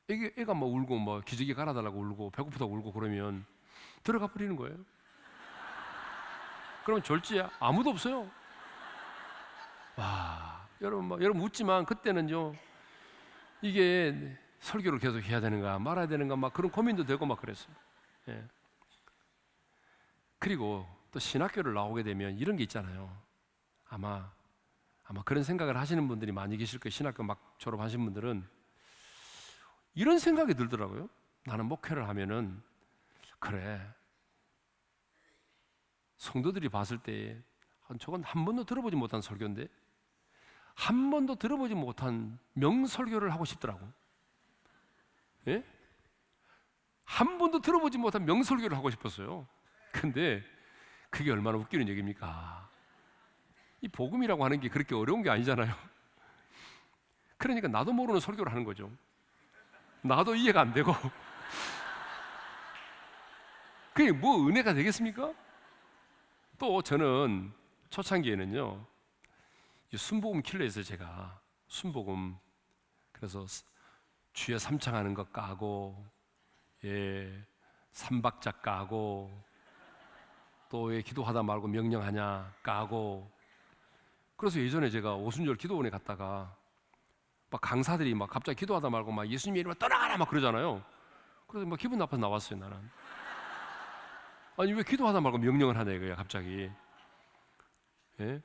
애가 뭐 울고 뭐 기저귀 갈아달라고 울고 배고프다고 울고 그러면 들어가 버리는 거예요. 그러면 졸지야 아무도 없어요. 와, 여러분 웃지만 그때는요, 이게 설교를 계속 해야 되는가 말아야 되는가 막 그런 고민도 되고 막 그랬어요. 예. 그리고 또 신학교를 나오게 되면 이런 게 있잖아요. 아마 그런 생각을 하시는 분들이 많이 계실 거예요. 신학교 막 졸업하신 분들은 이런 생각이 들더라고요. 나는 목회를 하면은, 그래, 성도들이 봤을 때 저건 한 번도 들어보지 못한 설교인데, 한 번도 들어보지 못한 명설교를 하고 싶더라고. 예? 한 번도 들어보지 못한 명설교를 하고 싶었어요. 근데 그게 얼마나 웃기는 얘기입니까? 이 복음이라고 하는 게 그렇게 어려운 게 아니잖아요. 그러니까 나도 모르는 설교를 하는 거죠. 나도 이해가 안 되고 그게 뭐 은혜가 되겠습니까? 또 저는 초창기에는요, 이 순복음 킬러였어요. 제가 순복음, 그래서 주여 삼창하는 거 까고, 예, 삼박자 까고, 또 왜 기도하다 말고 명령하냐 까고. 그래서 예전에 제가 오순절 기도원에 갔다가 막 강사들이 막 갑자기 기도하다 말고 막 예수님 이름으로 떠나가라 막 그러잖아요. 그래서 막 기분 나빠서 나왔어요. 나는 아니 왜 기도하다 말고 명령을 하냐 이거야 갑자기. 예?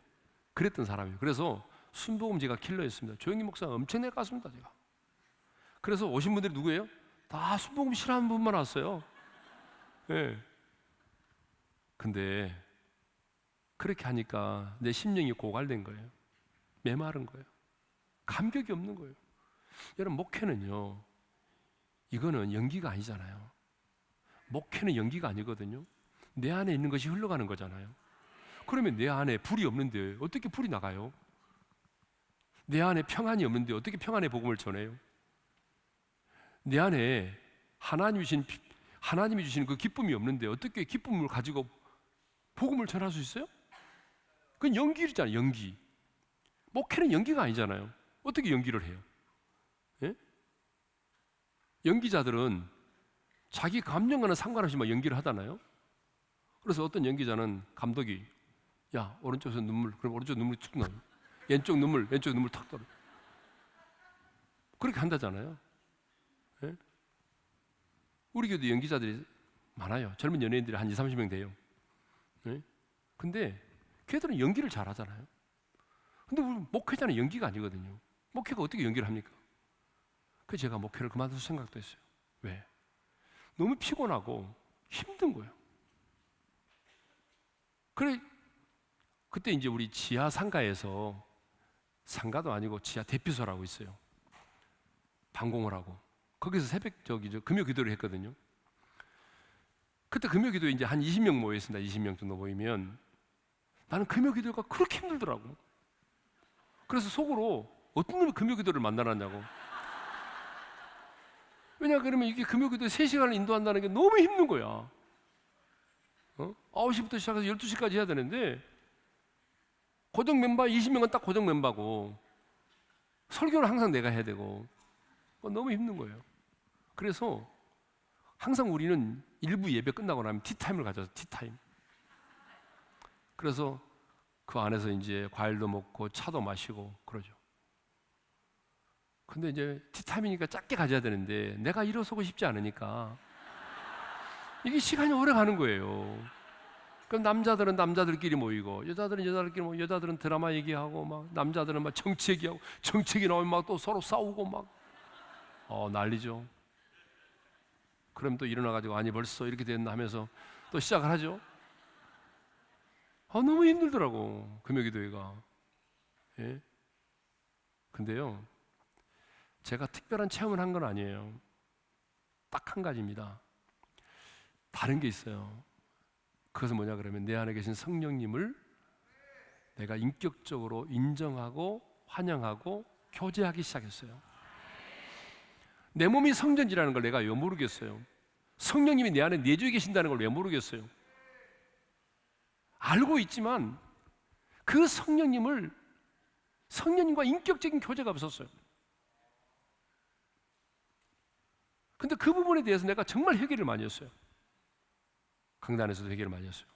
그랬던 사람이에요. 그래서 순복음 제가 킬러였습니다. 조영기 목사 엄청나게 깠습니다 제가. 그래서 오신 분들이 누구예요? 다 순복음 싫어하는 분만 왔어요. 예. 근데 그렇게 하니까 내 심령이 고갈된 거예요. 메마른 거예요. 감격이 없는 거예요. 여러분, 목회는요, 이거는 연기가 아니잖아요. 목회는 연기가 아니거든요. 내 안에 있는 것이 흘러가는 거잖아요. 그러면 내 안에 불이 없는데 어떻게 불이 나가요? 내 안에 평안이 없는데 어떻게 평안의 복음을 전해요? 내 안에 하나님이 주신 그 기쁨이 없는데 어떻게 기쁨을 가지고 복음을 전할 수 있어요? 그건 연기잖아요. 연기. 목회는 연기가 아니잖아요. 어떻게 연기를 해요? 예? 연기자들은 자기 감정과는 상관없이 막 연기를 하잖아요. 그래서 어떤 연기자는 감독이 야 오른쪽에서 눈물, 그럼 오른쪽 눈물이 툭 나요. 왼쪽 눈물 탁 떨어져. 그렇게 한다잖아요. 예? 우리 교도 연기자들이 많아요. 젊은 연예인들이 한 20-30명 돼요. 예? 근데 걔들은 연기를 잘 하잖아요. 근데 우리 목회자는 연기가 아니거든요. 목회가 어떻게 연기를 합니까? 그래서 제가 목회를 그만둘 생각도 했어요. 왜? 너무 피곤하고 힘든 거예요. 그래, 그때 이제 우리 지하 상가에서, 상가도 아니고 지하 대피소라고 있어요. 방공을 하고 거기서 새벽 금요 기도를 했거든요. 그때 금요 기도에 이제 한 20명 모여 있습니다. 20명 정도 모이면 나는 금요 기도가 그렇게 힘들더라고. 그래서 속으로 어떤 놈이 금요 기도를 만나놨냐고. 왜냐 그러면 이게 금요 기도 3시간을 인도한다는 게 너무 힘든 거야. 9시부터 시작해서 12시까지 해야 되는데 고정 멤버 20명은 딱 고정 멤버고 설교를 항상 내가 해야 되고 너무 힘든 거예요. 그래서 항상 우리는 일부 예배 끝나고 나면 티타임을 가져서 티타임. 그래서 그 안에서 이제 과일도 먹고 차도 마시고 그러죠. 근데 이제 티타임이니까 짧게 가져야 되는데 내가 일어서고 싶지 않으니까 이게 시간이 오래 가는 거예요. 그럼 남자들은 남자들끼리 모이고 여자들은 여자들끼리 모이고 여자들은 드라마 얘기하고 막 남자들은 막 정치 얘기하고 정치 얘기 나오면 막 또 서로 싸우고 막 난리죠. 그럼 또 일어나가지고 아니 벌써 이렇게 됐나 하면서 또 시작을 하죠. 너무 힘들더라고 금요기도회가. 예? 근데요 제가 특별한 체험을 한 건 아니에요. 딱 한 가지입니다. 다른 게 있어요. 그것은 뭐냐 그러면 내 안에 계신 성령님을 내가 인격적으로 인정하고 환영하고 교제하기 시작했어요. 내 몸이 성전이라는 걸 내가 왜 모르겠어요? 성령님이 내 안에 내주에 계신다는 걸 왜 모르겠어요? 알고 있지만 그 성령님과 인격적인 교제가 없었어요. 근데 그 부분에 대해서 내가 정말 회개를 많이 했어요. 강단에서도 회개를 많이 했어요.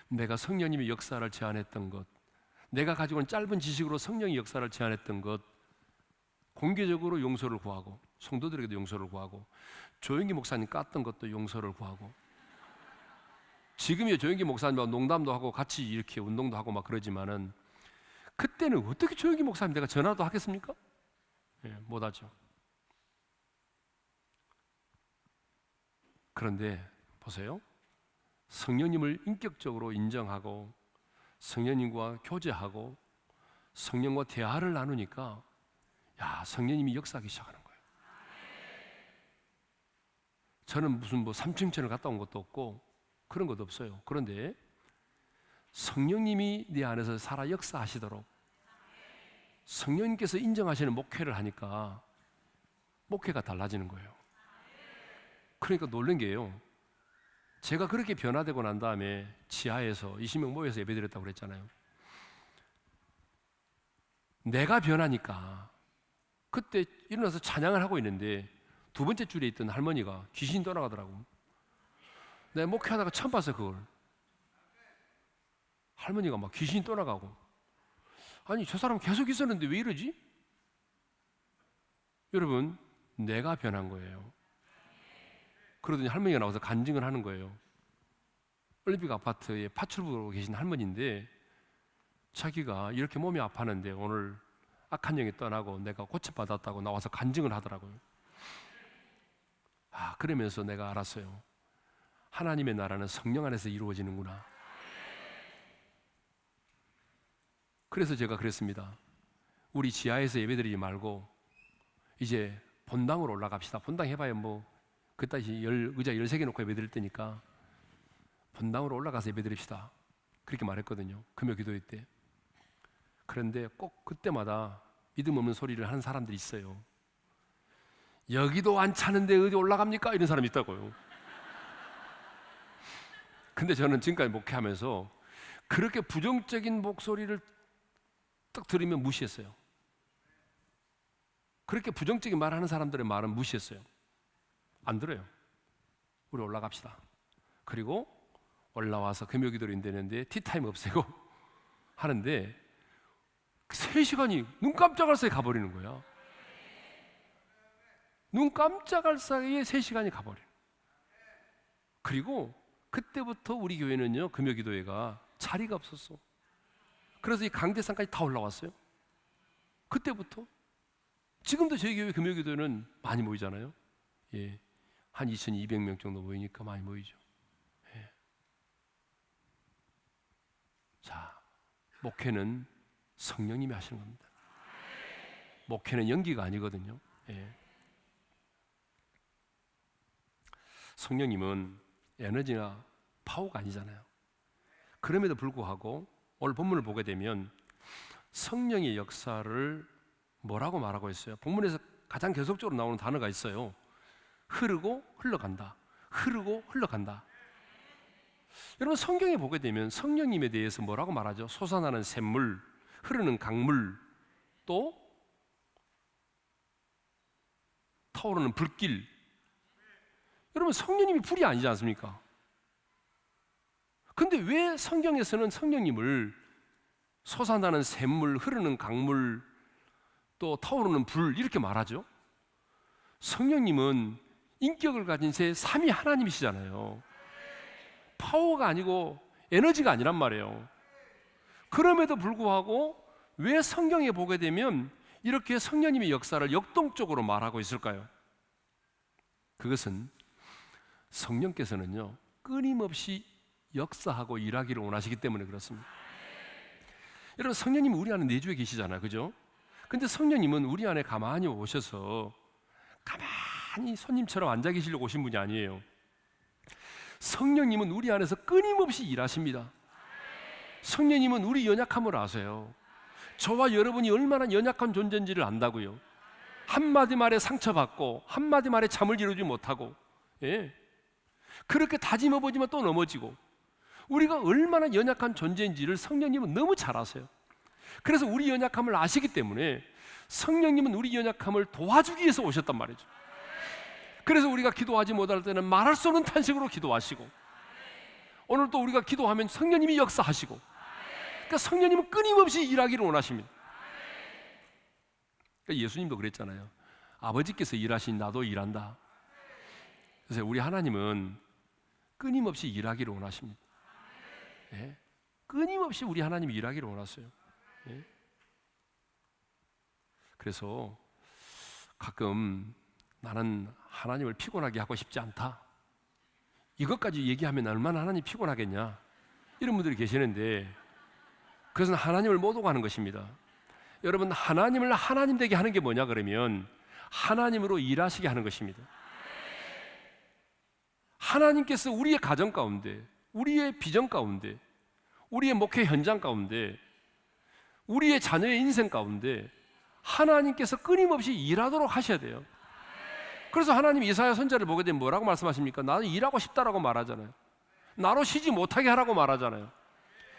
내가 성령님의 역사를 제안했던 것, 내가 가지고 있는 짧은 지식으로 성령의 역사를 제안했던 것, 공개적으로 용서를 구하고, 성도들에게도 용서를 구하고, 조영기 목사님 깠던 것도 용서를 구하고, 지금이야 조영기 목사님하고 농담도 하고 같이 이렇게 운동도 하고 막 그러지만은, 그때는 어떻게 조영기 목사님 내가 전화도 하겠습니까? 예, 못하죠. 그런데 보세요, 성령님을 인격적으로 인정하고 성령님과 교제하고 성령과 대화를 나누니까 성령님이 역사하기 시작하는 거예요. 저는 무슨 3층천을 갔다 온 것도 없고 그런 것도 없어요. 그런데 성령님이 내 안에서 살아 역사하시도록 성령님께서 인정하시는 목회를 하니까 목회가 달라지는 거예요. 그러니까 놀란 게요, 제가 그렇게 변화되고 난 다음에 지하에서 20명 모여서 예배드렸다고 그랬잖아요. 내가 변하니까 그때 일어나서 찬양을 하고 있는데 두 번째 줄에 있던 할머니가 귀신 떠나가더라고. 내가 목회하다가 처음 봤어요, 그걸. 할머니가 막 귀신 떠나가고, 아니 저 사람 계속 있었는데 왜 이러지? 여러분, 내가 변한 거예요. 그러더니 할머니가 나와서 간증을 하는 거예요. 올림픽 아파트에 파출부로 계신 할머니인데 자기가 이렇게 몸이 아팠는데 오늘 악한 영이 떠나고 내가 고침받았다고 나와서 간증을 하더라고요. 그러면서 내가 알았어요. 하나님의 나라는 성령 안에서 이루어지는구나. 그래서 제가 그랬습니다. 우리 지하에서 예배드리지 말고 이제 본당으로 올라갑시다. 본당 해봐야 그따시 의자 13개 놓고 예배드릴 때니까 본당으로 올라가서 예배드립시다. 그렇게 말했거든요, 금요 기도회 때. 그런데 꼭 그때마다 믿음 없는 소리를 하는 사람들이 있어요. 여기도 안 차는데 어디 올라갑니까? 이런 사람이 있다고요. 근데 저는 지금까지 목회하면서 그렇게 부정적인 목소리를 딱 들으면 무시했어요. 그렇게 부정적인 말하는 사람들의 말은 무시했어요. 안 들어요. 우리 올라갑시다. 그리고 올라와서 금요기도를 인되는데 티타임 없애고 하는데 3시간이 눈 깜짝할 사이에 가버리는 거야. 눈 깜짝할 사이에 3시간이 가버려요. 그리고 그때부터 우리 교회는요, 금요기도회가 자리가 없었어. 그래서 이 강대상까지 다 올라왔어요. 그때부터. 지금도 저희 교회 금요기도회는 많이 모이잖아요. 예, 한 2,200명 정도 모이니까 많이 모이죠. 예. 자, 목회는 성령님이 하시는 겁니다. 목회는 연기가 아니거든요. 예. 성령님은 에너지나 파워가 아니잖아요. 그럼에도 불구하고 오늘 본문을 보게 되면 성령의 역사를 뭐라고 말하고 있어요? 본문에서 가장 계속적으로 나오는 단어가 있어요. 흐르고 흘러간다. 흐르고 흘러간다. 여러분, 성경에 보게 되면 성령님에 대해서 뭐라고 말하죠? 솟아나는 샘물, 흐르는 강물, 또 타오르는 불길. 여러분, 성령님이 불이 아니지 않습니까? 근데 왜 성경에서는 성령님을 솟아나는 샘물, 흐르는 강물, 또 타오르는 불 이렇게 말하죠? 성령님은 인격을 가진 제3위 하나님이시잖아요. 파워가 아니고 에너지가 아니란 말이에요. 그럼에도 불구하고 왜 성경에 보게 되면 이렇게 성령님의 역사를 역동적으로 말하고 있을까요? 그것은 성령께서는요, 끊임없이 역사하고 일하기를 원하시기 때문에 그렇습니다. 여러분, 성령님은 우리 안에 내주에 계시잖아요, 그죠? 근데 성령님은 우리 안에 가만히 오셔서 가만히 손님처럼 앉아 계시려고 오신 분이 아니에요. 성령님은 우리 안에서 끊임없이 일하십니다. 성령님은 우리 연약함을 아세요. 저와 여러분이 얼마나 연약한 존재인지를 안다고요. 한마디 말에 상처받고 한마디 말에 잠을 이루지 못하고, 예, 그렇게 다짐해보지만 또 넘어지고, 우리가 얼마나 연약한 존재인지를 성령님은 너무 잘 아세요. 그래서 우리 연약함을 아시기 때문에 성령님은 우리 연약함을 도와주기 위해서 오셨단 말이죠. 그래서 우리가 기도하지 못할 때는 말할 수 없는 탄식으로 기도하시고, 오늘 또 우리가 기도하면 성령님이 역사하시고, 그러니까 성령님은 끊임없이 일하기를 원하십니다. 그러니까 예수님도 그랬잖아요. 아버지께서 일하신 나도 일한다. 그래서 우리 하나님은 끊임없이 일하기를 원하십니다. 예? 끊임없이 우리 하나님이 일하기를 원하세요. 예? 그래서 가끔 나는 하나님을 피곤하게 하고 싶지 않다, 이것까지 얘기하면 얼마나 하나님 피곤하겠냐, 이런 분들이 계시는데, 그것은 하나님을 못 오가는 것입니다. 여러분, 하나님을 하나님 되게 하는 게 뭐냐 그러면 하나님으로 일하시게 하는 것입니다. 하나님께서 우리의 가정 가운데, 우리의 비전 가운데, 우리의 목회 현장 가운데, 우리의 자녀의 인생 가운데 하나님께서 끊임없이 일하도록 하셔야 돼요. 그래서 하나님 이사야 선지자를 보게 되면 뭐라고 말씀하십니까? 나는 일하고 싶다라고 말하잖아요. 나로 쉬지 못하게 하라고 말하잖아요.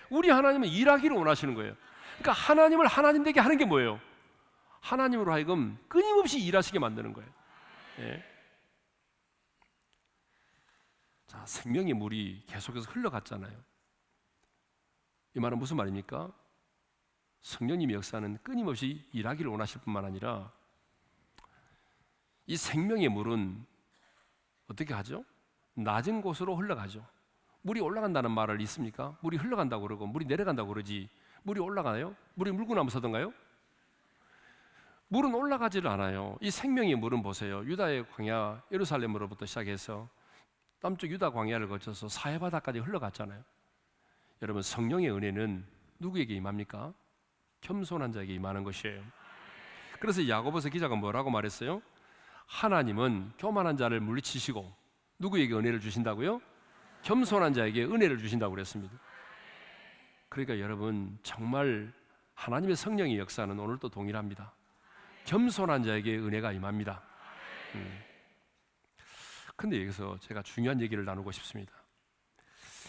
우리 하나님은 일하기를 원하시는 거예요. 그러니까 하나님을 하나님 되게 하는 게 뭐예요? 하나님으로 하여금 끊임없이 일하시게 만드는 거예요. 예. 자, 생명의 물이 계속해서 흘러갔잖아요. 이 말은 무슨 말입니까? 성령님의 역사는 끊임없이 일하기를 원하실 뿐만 아니라 이 생명의 물은 어떻게 하죠? 낮은 곳으로 흘러가죠. 물이 올라간다는 말을 있습니까? 물이 흘러간다고 그러고 물이 내려간다고 그러지, 물이 올라가요? 물이 물구나무 서던가요? 물은 올라가지를 않아요. 이 생명의 물은 보세요. 유다의 광야 예루살렘으로부터 시작해서 남쪽 유다 광야를 거쳐서 사해바다까지 흘러갔잖아요. 여러분, 성령의 은혜는 누구에게 임합니까? 겸손한 자에게 임하는 것이에요. 그래서 야고보서 기자가 뭐라고 말했어요? 하나님은 교만한 자를 물리치시고 누구에게 은혜를 주신다고요? 겸손한 자에게 은혜를 주신다고 그랬습니다. 그러니까 여러분, 정말 하나님의 성령의 역사는 오늘도 동일합니다. 겸손한 자에게 은혜가 임합니다. 근데 여기서 제가 중요한 얘기를 나누고 싶습니다.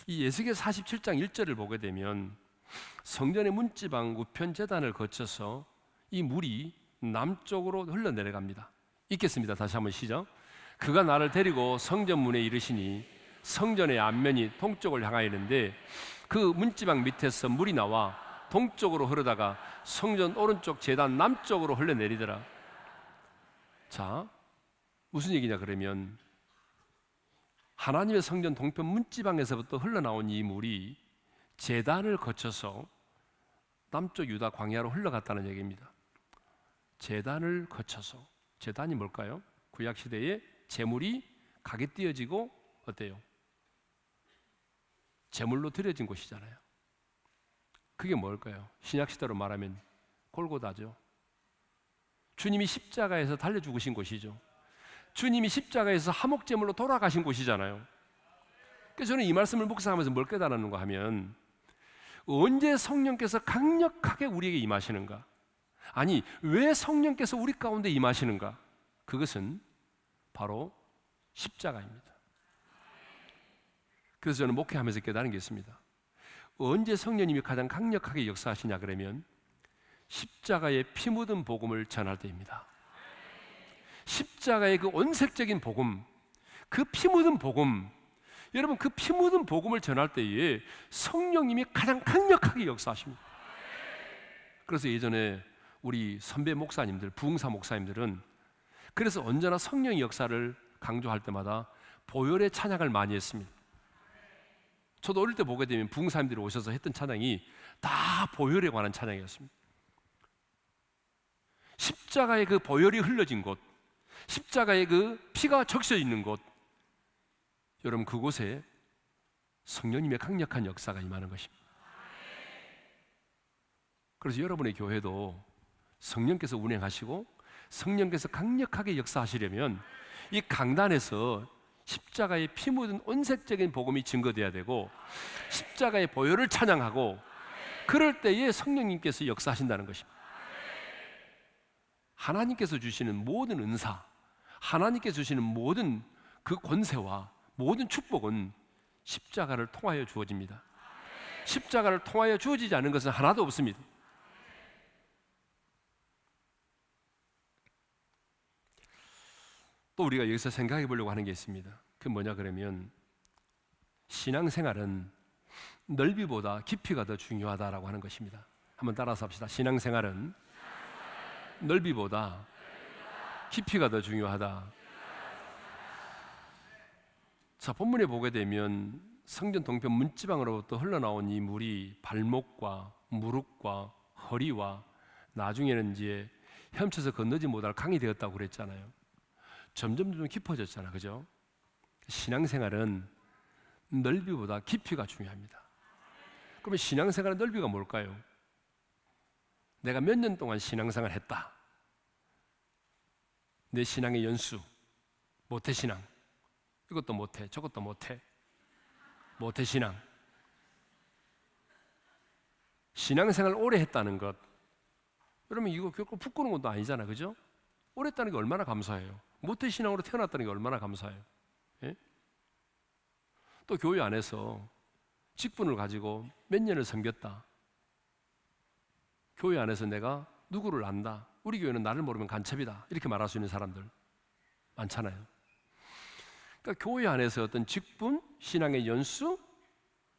이 에스겔 47장 1절을 보게 되면 성전의 문지방 우편 제단을 거쳐서 이 물이 남쪽으로 흘러내려갑니다. 읽겠습니다. 다시 한번 시작. 그가 나를 데리고 성전문에 이르시니 성전의 앞면이 동쪽을 향하였는데 그 문지방 밑에서 물이 나와 동쪽으로 흐르다가 성전 오른쪽 제단 남쪽으로 흘러내리더라. 자, 무슨 얘기냐 그러면 하나님의 성전 동편 문지방에서부터 흘러나온 이 물이 제단을 거쳐서 남쪽 유다 광야로 흘러갔다는 얘기입니다. 제단을 거쳐서, 제단이 뭘까요? 구약 시대에 제물이 각에 띄어지고 어때요? 제물로 드려진 곳이잖아요. 그게 뭘까요? 신약 시대로 말하면 골고다죠. 주님이 십자가에서 달려 죽으신 곳이죠. 주님이 십자가에서 화목제물로 돌아가신 곳이잖아요. 그래서 저는 이 말씀을 묵상하면서 뭘 깨달았는가 하면, 언제 성령께서 강력하게 우리에게 임하시는가? 아니, 왜 성령께서 우리 가운데 임하시는가? 그것은 바로 십자가입니다. 그래서 저는 목회하면서 깨달은 게 있습니다. 언제 성령님이 가장 강력하게 역사하시냐 그러면 십자가의 피 묻은 복음을 전할 때입니다. 십자가의 그 온색적인 복음, 그 피 묻은 복음, 여러분, 그 피 묻은 복음을 전할 때에 성령님이 가장 강력하게 역사하십니다. 그래서 예전에 우리 선배 목사님들, 부흥사 목사님들은 그래서 언제나 성령의 역사를 강조할 때마다 보혈의 찬양을 많이 했습니다. 저도 어릴 때 보게 되면 부흥사님들이 오셔서 했던 찬양이 다 보혈에 관한 찬양이었습니다. 십자가의 그 보혈이 흘러진 곳, 십자가의 그 피가 적셔 있는 곳, 여러분, 그곳에 성령님의 강력한 역사가 임하는 것입니다. 그래서 여러분의 교회도 성령께서 운행하시고 성령께서 강력하게 역사하시려면 이 강단에서 십자가의 피 묻은 온색적인 복음이 증거돼야 되고 십자가의 보혈을 찬양하고, 그럴 때에 성령님께서 역사하신다는 것입니다. 하나님께서 주시는 모든 은사, 하나님께서 주시는 모든 그 권세와 모든 축복은 십자가를 통하여 주어집니다. 십자가를 통하여 주어지지 않은 것은 하나도 없습니다. 또 우리가 여기서 생각해 보려고 하는 게 있습니다. 그게 뭐냐 그러면 신앙생활은 넓이보다 깊이가 더 중요하다라고 하는 것입니다. 한번 따라서 합시다. 신앙생활은 넓이보다 깊이가 더 중요하다. 자, 본문에 보게 되면 성전 동편 문지방으로부터 흘러나온 이 물이 발목과 무릎과 허리와 나중에는 이제 헤엄쳐서 건너지 못할 강이 되었다고 그랬잖아요. 점점 깊어졌잖아, 그죠? 신앙생활은 넓이보다 깊이가 중요합니다. 그러면 신앙생활의 넓이가 뭘까요? 내가 몇 년 동안 신앙생활을 했다. 내 신앙의 연수, 모태신앙. 이것도 못해, 저것도 못해. 모태신앙. 신앙생활 오래 했다는 것. 여러분 이거 결코 부끄러운 것도 아니잖아, 그죠? 오래 했다는 게 얼마나 감사해요. 모태신앙으로 태어났다는 게 얼마나 감사해요. 예? 또 교회 안에서 직분을 가지고 몇 년을 섬겼다. 교회 안에서 내가 누구를 안다. 우리 교회는 나를 모르면 간첩이다. 이렇게 말할 수 있는 사람들 많잖아요. 그러니까 교회 안에서 어떤 직분, 신앙의 연수,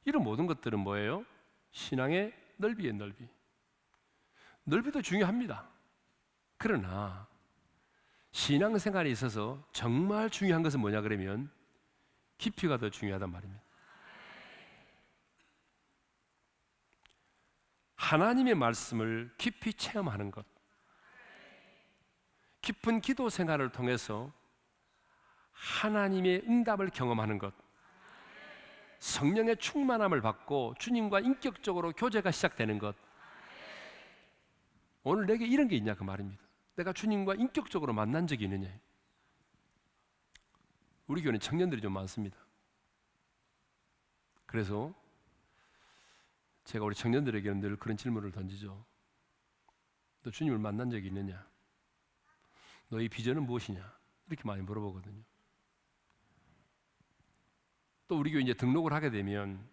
이런 모든 것들은 뭐예요? 신앙의 넓이의 넓이. 넓이도 중요합니다. 그러나 신앙생활에 있어서 정말 중요한 것은 뭐냐 그러면 깊이가 더 중요하단 말입니다. 하나님의 말씀을 깊이 체험하는 것, 깊은 기도 생활을 통해서 하나님의 응답을 경험하는 것, 성령의 충만함을 받고 주님과 인격적으로 교제가 시작되는 것. 오늘 내게 이런 게 있냐 그 말입니다. 내가 주님과 인격적으로 만난 적이 있느냐. 우리 교회는 청년들이 좀 많습니다. 그래서 제가 우리 청년들에게는 늘 그런 질문을 던지죠. 너 주님을 만난 적이 있느냐? 너의 비전은 무엇이냐? 이렇게 많이 물어보거든요. 또 우리 교회 이제 등록을 하게 되면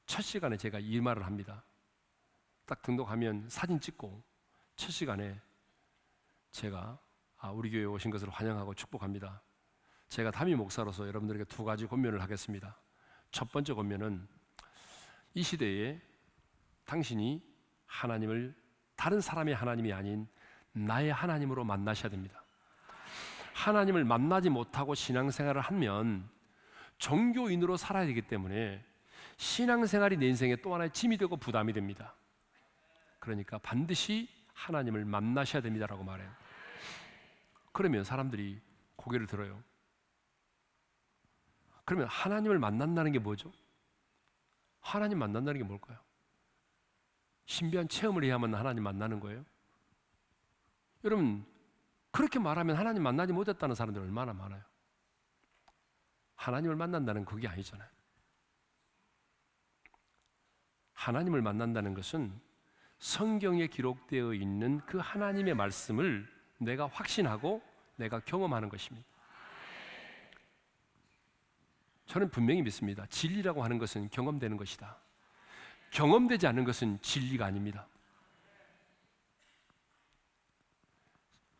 첫 시간에 제가 이 말을 합니다. 딱 등록하면 사진 찍고 첫 시간에 제가 우리 교회에 오신 것을 환영하고 축복합니다. 제가 담임 목사로서 여러분들에게 두 가지 권면을 하겠습니다. 첫 번째 권면은 이 시대에 당신이 하나님을 다른 사람의 하나님이 아닌 나의 하나님으로 만나셔야 됩니다. 하나님을 만나지 못하고 신앙생활을 하면 종교인으로 살아야 되기 때문에 신앙생활이 내 인생의 또 하나의 짐이 되고 부담이 됩니다. 그러니까 반드시 하나님을 만나셔야 됩니다라고 말해요. 그러면 사람들이 고개를 들어요. 그러면 하나님을 만난다는 게 뭐죠? 하나님 만난다는 게 뭘까요? 신비한 체험을 해야만 하나님 만나는 거예요? 여러분 그렇게 말하면 하나님 만나지 못했다는 사람들 얼마나 많아요. 하나님을 만난다는 그게 아니잖아요. 하나님을 만난다는 것은 성경에 기록되어 있는 그 하나님의 말씀을 내가 확신하고 내가 경험하는 것입니다. 저는 분명히 믿습니다. 진리라고 하는 것은 경험되는 것이다. 경험되지 않는 것은 진리가 아닙니다.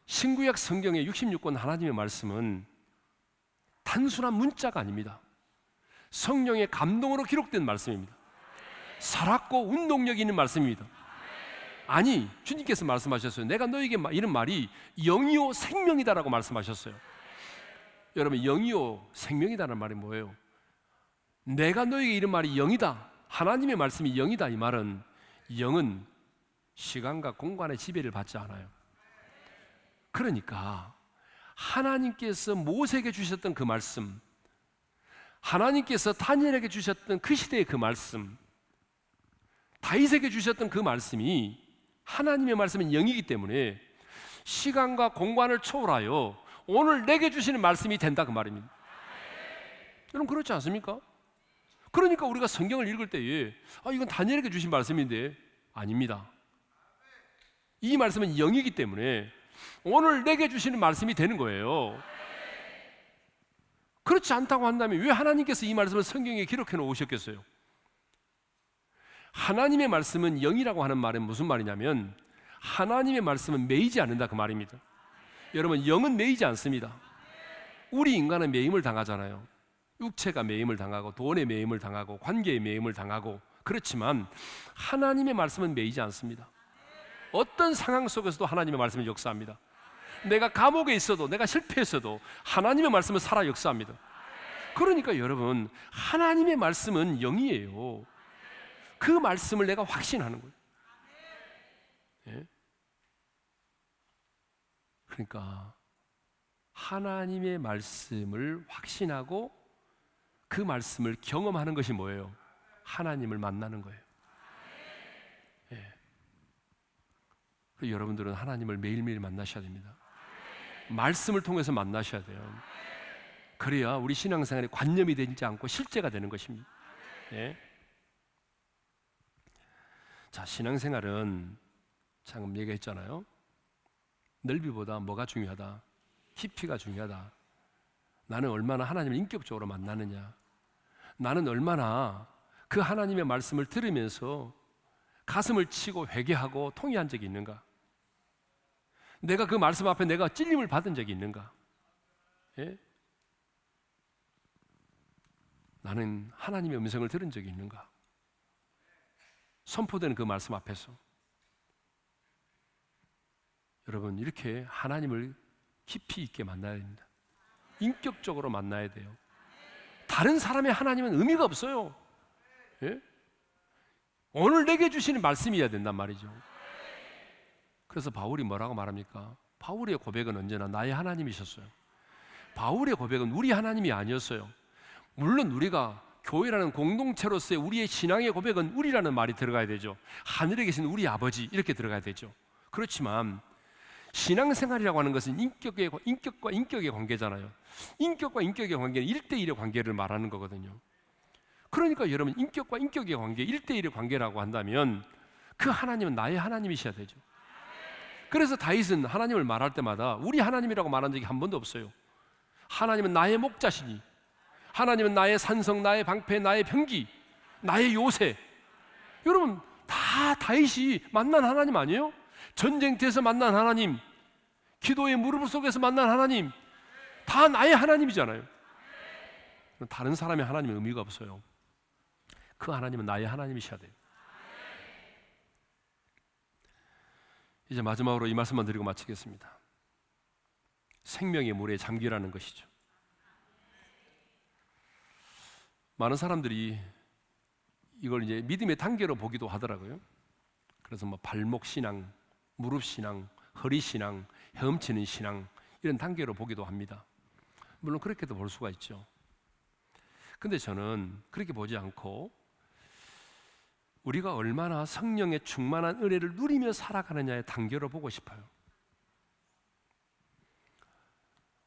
신구약 성경의 66권 하나님의 말씀은 단순한 문자가 아닙니다. 성령의 감동으로 기록된 말씀입니다. 살았고 운동력 있는 말씀입니다. 아니, 주님께서 말씀하셨어요. 내가 너에게 이런 말이 영이요 생명이다라고 말씀하셨어요. 여러분, 영이요 생명이다라는 말이 뭐예요? 내가 너에게 이런 말이 영이다, 하나님의 말씀이 영이다, 이 말은 영은 시간과 공간의 지배를 받지 않아요. 그러니까 하나님께서 모세에게 주셨던 그 말씀, 하나님께서 다니엘에게 주셨던 그 시대의 그 말씀, 다윗에게 주셨던 그 말씀이 하나님의 말씀은 영이기 때문에 시간과 공간을 초월하여 오늘 내게 주시는 말씀이 된다 그 말입니다. 여러분 그렇지 않습니까? 그러니까 우리가 성경을 읽을 때에 이건 다니엘에게 주신 말씀인데 아닙니다. 이 말씀은 영이기 때문에 오늘 내게 주시는 말씀이 되는 거예요. 그렇지 않다고 한다면 왜 하나님께서 이 말씀을 성경에 기록해 놓으셨겠어요? 하나님의 말씀은 영이라고 하는 말은 무슨 말이냐면 하나님의 말씀은 매이지 않는다 그 말입니다. 여러분 영은 매이지 않습니다. 우리 인간은 매임을 당하잖아요. 육체가 매임을 당하고 돈에 매임을 당하고 관계에 매임을 당하고 그렇지만 하나님의 말씀은 매이지 않습니다. 어떤 상황 속에서도 하나님의 말씀은 역사합니다. 내가 감옥에 있어도 내가 실패했어도 하나님의 말씀은 살아 역사합니다. 그러니까 여러분, 하나님의 말씀은 영이에요. 그 말씀을 내가 확신하는 거예요. 예? 그러니까 하나님의 말씀을 확신하고 그 말씀을 경험하는 것이 뭐예요? 하나님을 만나는 거예요. 예. 그래서 여러분들은 하나님을 매일매일 만나셔야 됩니다. 말씀을 통해서 만나셔야 돼요. 그래야 우리 신앙생활에 관념이 되지 않고 실제가 되는 것입니다. 예. 자, 신앙생활은 방금 얘기했잖아요. 넓이보다 뭐가 중요하다? 깊이가 중요하다. 나는 얼마나 하나님을 인격적으로 만나느냐, 나는 얼마나 그 하나님의 말씀을 들으면서 가슴을 치고 회개하고 통회한 적이 있는가, 내가 그 말씀 앞에 내가 찔림을 받은 적이 있는가. 예? 나는 하나님의 음성을 들은 적이 있는가, 선포되는 그 말씀 앞에서. 여러분, 이렇게 하나님을 깊이 있게 만나야 됩니다. 인격적으로 만나야 돼요. 다른 사람의 하나님은 의미가 없어요. 예? 오늘 내게 주시는 말씀이어야 된단 말이죠. 그래서 바울이 뭐라고 말합니까? 바울의 고백은 언제나 나의 하나님이셨어요. 바울의 고백은 우리 하나님이 아니었어요. 물론 우리가 교회라는 공동체로서의 우리의 신앙의 고백은 우리라는 말이 들어가야 되죠. 하늘에 계신 우리 아버지 이렇게 들어가야 되죠. 그렇지만 신앙생활이라고 하는 것은 인격과 인격의 관계잖아요. 인격과 인격의 관계는 1대1의 관계를 말하는 거거든요. 그러니까 여러분, 인격과 인격의 관계, 1대1의 관계라고 한다면 그 하나님은 나의 하나님이셔야 되죠. 그래서 다윗은 하나님을 말할 때마다 우리 하나님이라고 말한 적이 한 번도 없어요. 하나님은 나의 목자시니, 하나님은 나의 산성, 나의 방패, 나의 병기, 나의 요새. 여러분, 다 다윗이 만난 하나님 아니에요? 전쟁터에서 만난 하나님, 기도의 무릎 속에서 만난 하나님, 다 나의 하나님이잖아요. 다른 사람의 하나님은 의미가 없어요. 그 하나님은 나의 하나님이셔야 돼요. 이제 마지막으로 이 말씀만 드리고 마치겠습니다. 생명의 물에 잠기라는 것이죠. 많은 사람들이 이걸 이제 믿음의 단계로 보기도 하더라고요. 그래서 뭐 발목 신앙, 무릎 신앙, 허리 신앙, 헤엄치는 신앙, 이런 단계로 보기도 합니다. 물론 그렇게도 볼 수가 있죠. 근데 저는 그렇게 보지 않고 우리가 얼마나 성령의 충만한 은혜를 누리며 살아가느냐의 단계로 보고 싶어요.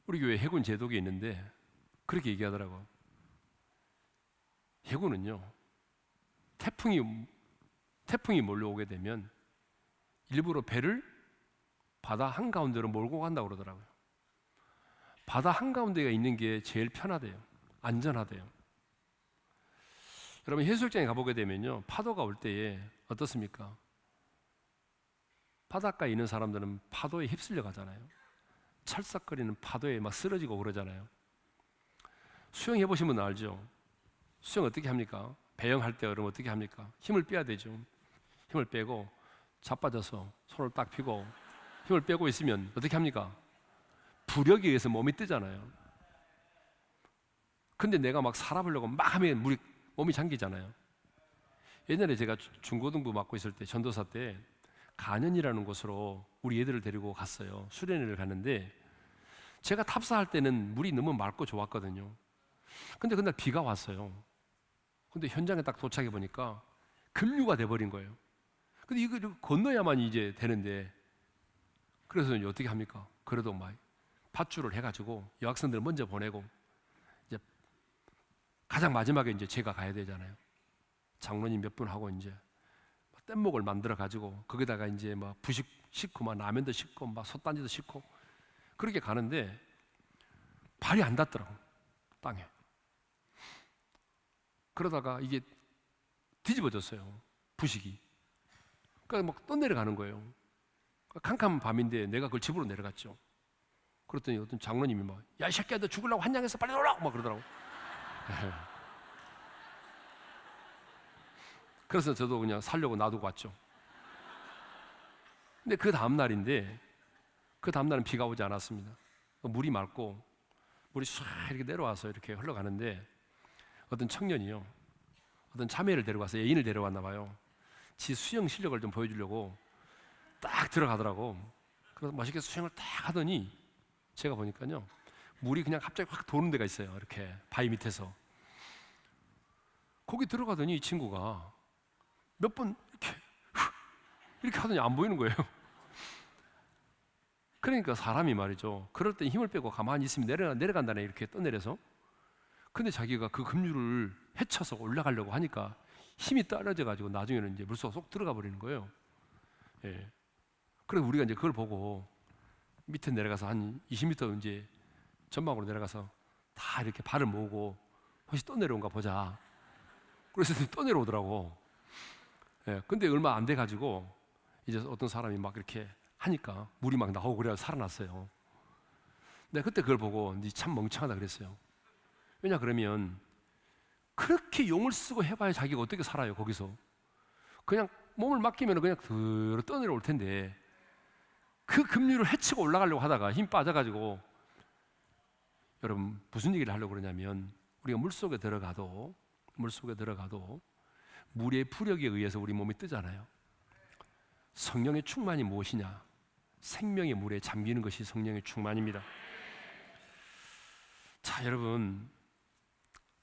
우리 교회 해군 제독이 있는데 그렇게 얘기하더라고요. 해군은요, 태풍이 몰려오게 되면 일부러 배를 바다 한가운데로 몰고 간다고 그러더라고요. 바다 한가운데가 있는 게 제일 편하대요. 안전하대요. 여러분, 해수욕장에 가보게 되면요, 파도가 올 때에 어떻습니까? 바닷가에 있는 사람들은 파도에 휩쓸려 가잖아요. 찰싹거리는 파도에 막 쓰러지고 그러잖아요. 수영해 보신 분은 알죠? 수영 어떻게 합니까? 배영할 때 그러면 어떻게 합니까? 힘을 빼야 되죠. 힘을 빼고 자빠져서 손을 딱 펴고 힘을 빼고 있으면 어떻게 합니까? 부력에 의해서 몸이 뜨잖아요. 근데 내가 막 살아보려고 막 하면 몸이 잠기잖아요. 옛날에 제가 중고등부 맡고 있을 때, 전도사 때 간현이라는 곳으로 우리 애들을 데리고 갔어요. 수련회를 갔는데 제가 탑사할 때는 물이 너무 맑고 좋았거든요. 근데 그날 비가 왔어요. 근데 현장에 딱 도착해 보니까 급류가 돼버린 거예요. 근데 이거 건너야만 이제 되는데, 그래서 이제 어떻게 합니까? 그래도 막 밧줄을 해가지고 여학생들 먼저 보내고 이제 가장 마지막에 이제 제가 가야 되잖아요. 장로님 몇 분 하고 이제 뗏목을 만들어 가지고 거기다가 이제 막 부식 싣고 막 라면도 싣고 막 솥단지도 싣고 그렇게 가는데 발이 안 닿더라고, 땅에. 그러다가 이게 뒤집어졌어요, 부식이. 그러니까 막 떠내려가는 거예요. 캄캄한 밤인데 내가 그걸 집으로 내려갔죠. 그랬더니 어떤 장로님이 막, 야, 이 새끼야, 너 죽으려고 환장해서 빨리 오라고 막 그러더라고. 그래서 저도 그냥 살려고 놔두고 왔죠. 근데 그 다음 날인데, 그 다음 날은 비가 오지 않았습니다. 물이 맑고 물이 쫙 이렇게 내려와서 이렇게 흘러가는데, 어떤 청년이요, 어떤 자매를 데려가서 애인을 데려왔나 봐요. 지 수영 실력을 좀 보여주려고 딱 들어가더라고. 그래서 멋있게 수영을 딱 하더니 제가 보니까요, 물이 그냥 갑자기 확 도는 데가 있어요. 이렇게 바위 밑에서. 거기 들어가더니 이 친구가 몇 번 이렇게 하더니 안 보이는 거예요. 그러니까 사람이 말이죠, 그럴 때 힘을 빼고 가만히 있으면 내려간다네, 이렇게 떠내려서. 근데 자기가 그 급류를 헤쳐서 올라가려고 하니까 힘이 떨어져 가지고 나중에는 이제 물속에 쏙 들어가 버리는 거예요. 예. 그래서 우리가 이제 그걸 보고 밑에 내려가서 한 20m 이제 전방으로 내려가서 다 이렇게 발을 모으고 혹시 떠내려온가 보자. 그래서 떠내려오더라고. 예. 근데 얼마 안 돼 가지고 이제 어떤 사람이 막 이렇게 하니까 물이 막 나오고 그래서 살아났어요. 내가 그때 그걸 보고 니 참 멍청하다 그랬어요. 왜냐 그러면 그렇게 용을 쓰고 해봐야 자기가 어떻게 살아요. 거기서 그냥 몸을 맡기면 그냥 들어 떠내려올 텐데, 그 급류를 헤치고 올라가려고 하다가 힘 빠져가지고, 여러분 무슨 얘기를 하려고 그러냐면, 우리가 물속에 들어가도 물의 부력에 의해서 우리 몸이 뜨잖아요. 성령의 충만이 무엇이냐? 생명의 물에 잠기는 것이 성령의 충만입니다. 자, 여러분,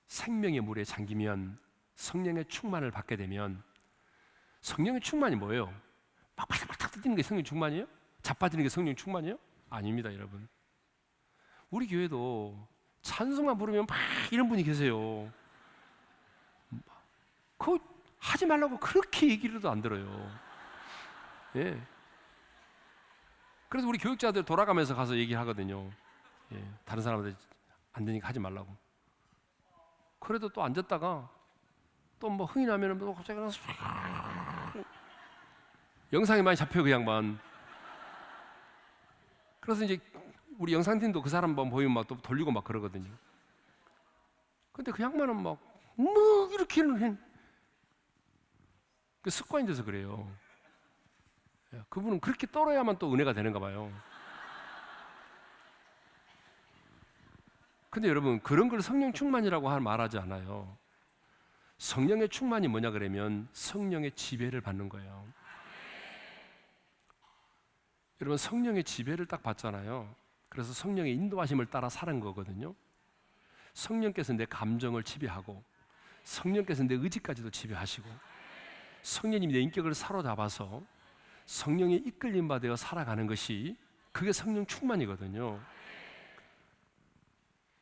생명의 물에 잠기면, 성령의 충만을 받게 되면, 성령의 충만이 뭐예요? 막 팔딱팔딱 뛰는 게 성령 충만이에요? 자빠지는 게 성령 충만이에요? 아닙니다, 여러분. 우리 교회도 찬송만 부르면 막 이런 분이 계세요. 그거 하지 말라고 그렇게 얘기를 해도 안 들어요. 예. 그래서 우리 교육자들 돌아가면서 가서 얘기하거든요. 예. 다른 사람들 안 되니까 하지 말라고. 그래도 또 앉았다가 또 뭐 흥이 나면은 또 갑자기 나서 영상이 많이 잡혀요, 그 양반. 그래서 이제 우리 영상팀도 그 사람 보이면 막 또 돌리고 막 그러거든요. 근데 그 양반은 막 뭐 이렇게는 해. 그 습관이 돼서 그래요. 그분은 그렇게 떨어야만 또 은혜가 되는가 봐요. 근데 여러분, 그런 걸 성령 충만이라고 말하지 않아요. 성령의 충만이 뭐냐 그러면 성령의 지배를 받는 거예요. 여러분, 성령의 지배를 딱 받잖아요. 그래서 성령의 인도하심을 따라 사는 거거든요. 성령께서 내 감정을 지배하고, 성령께서 내 의지까지도 지배하시고, 성령님이 내 인격을 사로잡아서 성령의 이끌림 받아 살아가는 것이, 그게 성령 충만이거든요.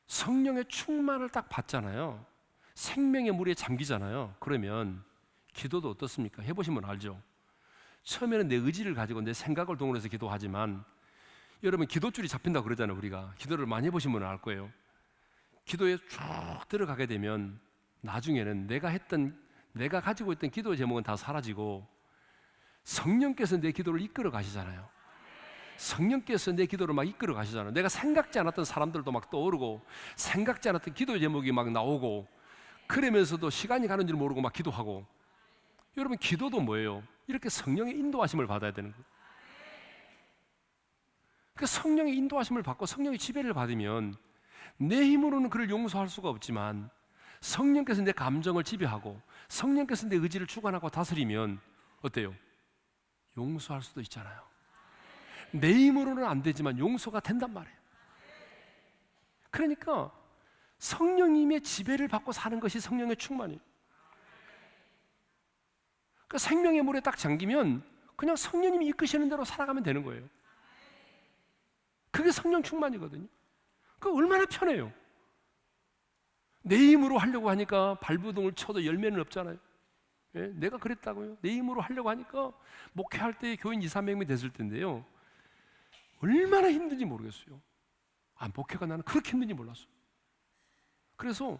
성령의 충만을 딱 받잖아요. 생명의 물에 잠기잖아요. 그러면 기도도 어떻습니까? 해보시면 알죠. 처음에는 내 의지를 가지고 내 생각을 동원해서 기도하지만, 여러분 기도줄이 잡힌다고 그러잖아요. 우리가 기도를 많이 해보시면 알 거예요. 기도에 쭉 들어가게 되면 나중에는 내가 가지고 있던 기도 제목은 다 사라지고, 성령께서 내 기도를 이끌어 가시잖아요. 성령께서 내 기도를 막 이끌어 가시잖아요. 내가 생각지 않았던 사람들도 막 떠오르고, 생각지 않았던 기도 제목이 막 나오고, 그러면서도 시간이 가는 줄 모르고 막 기도하고. 여러분, 기도도 뭐예요? 이렇게 성령의 인도하심을 받아야 되는 거예요. 그 성령의 인도하심을 받고 성령의 지배를 받으면 내 힘으로는 그를 용서할 수가 없지만, 성령께서 내 감정을 지배하고 성령께서 내 의지를 주관하고 다스리면 어때요? 용서할 수도 있잖아요. 내 힘으로는 안 되지만 용서가 된단 말이에요. 그러니까 성령님의 지배를 받고 사는 것이 성령의 충만이에요. 그 생명의 물에 딱 잠기면 그냥 성령님이 이끄시는 대로 살아가면 되는 거예요. 그게 성령 충만이거든요. 그 얼마나 편해요. 내 힘으로 하려고 하니까 발버둥을 쳐도 열매는 없잖아요. 예? 내가 그랬다고요. 내 힘으로 하려고 하니까 목회할 때 교인 2, 300명이 됐을 텐데요, 얼마나 힘든지 모르겠어요. 목회가 나는 그렇게 힘든지 몰랐어요. 그래서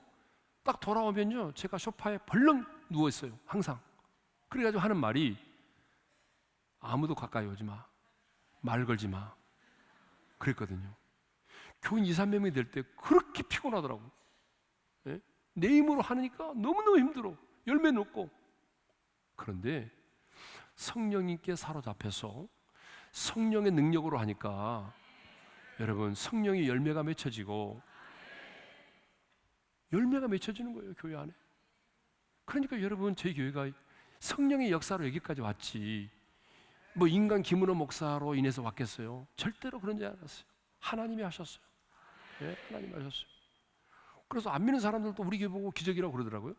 딱 돌아오면요, 제가 소파에 벌렁 누워있어요. 항상. 그래가지고 하는 말이, 아무도 가까이 오지 마, 말 걸지 마, 그랬거든요. 교인 2, 300명이 될 때 그렇게 피곤하더라고요. 예? 내 힘으로 하니까 너무너무 힘들어. 열매는 없고. 그런데 성령님께 사로잡혀서 성령의 능력으로 하니까 여러분 성령의 열매가 맺혀지고 열매가 맺혀지는 거예요, 교회 안에. 그러니까 여러분 저희 교회가 성령의 역사로 여기까지 왔지 뭐 인간 김은호 목사로 인해서 왔겠어요? 절대로 그런지 않았어요. 하나님이 하셨어요. 네, 하나님이 하셨어요. 그래서 안 믿는 사람들도 우리 교회 보고 기적이라고 그러더라고요.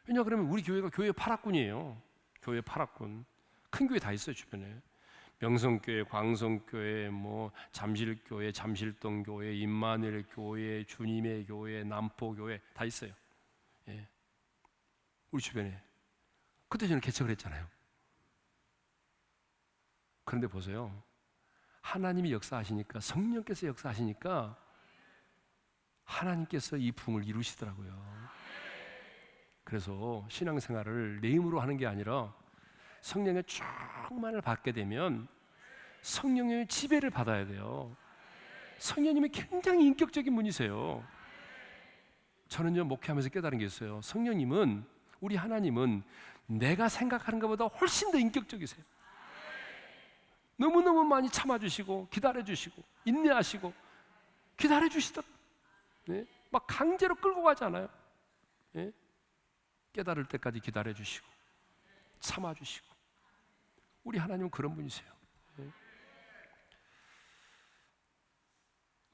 왜냐 그러면 우리 교회가 교회 8학군이에요. 교회 8학군. 큰 교회 다 있어요, 주변에. 명성교회, 광성교회, 뭐 잠실교회, 잠실동교회, 임마누엘교회, 주님의 교회, 남포교회 다 있어요. 예. 우리 주변에. 그때 저는 개척을 했잖아요. 그런데 보세요. 하나님이 역사하시니까, 성령께서 역사하시니까 하나님께서 이 부흥을 이루시더라고요. 그래서 신앙생활을 내 힘으로 하는 게 아니라 성령의 충만을 받게 되면 성령의 지배를 받아야 돼요. 성령님이 굉장히 인격적인 분이세요. 저는요 목회하면서 깨달은 게 있어요. 성령님은, 우리 하나님은 내가 생각하는 것보다 훨씬 더 인격적이세요. 너무너무 많이 참아주시고 기다려주시고 인내하시고 기다려주시더라고요. 네? 막 강제로 끌고 가지 않아요. 네? 깨달을 때까지 기다려주시고 참아주시고. 우리 하나님은 그런 분이세요. 네?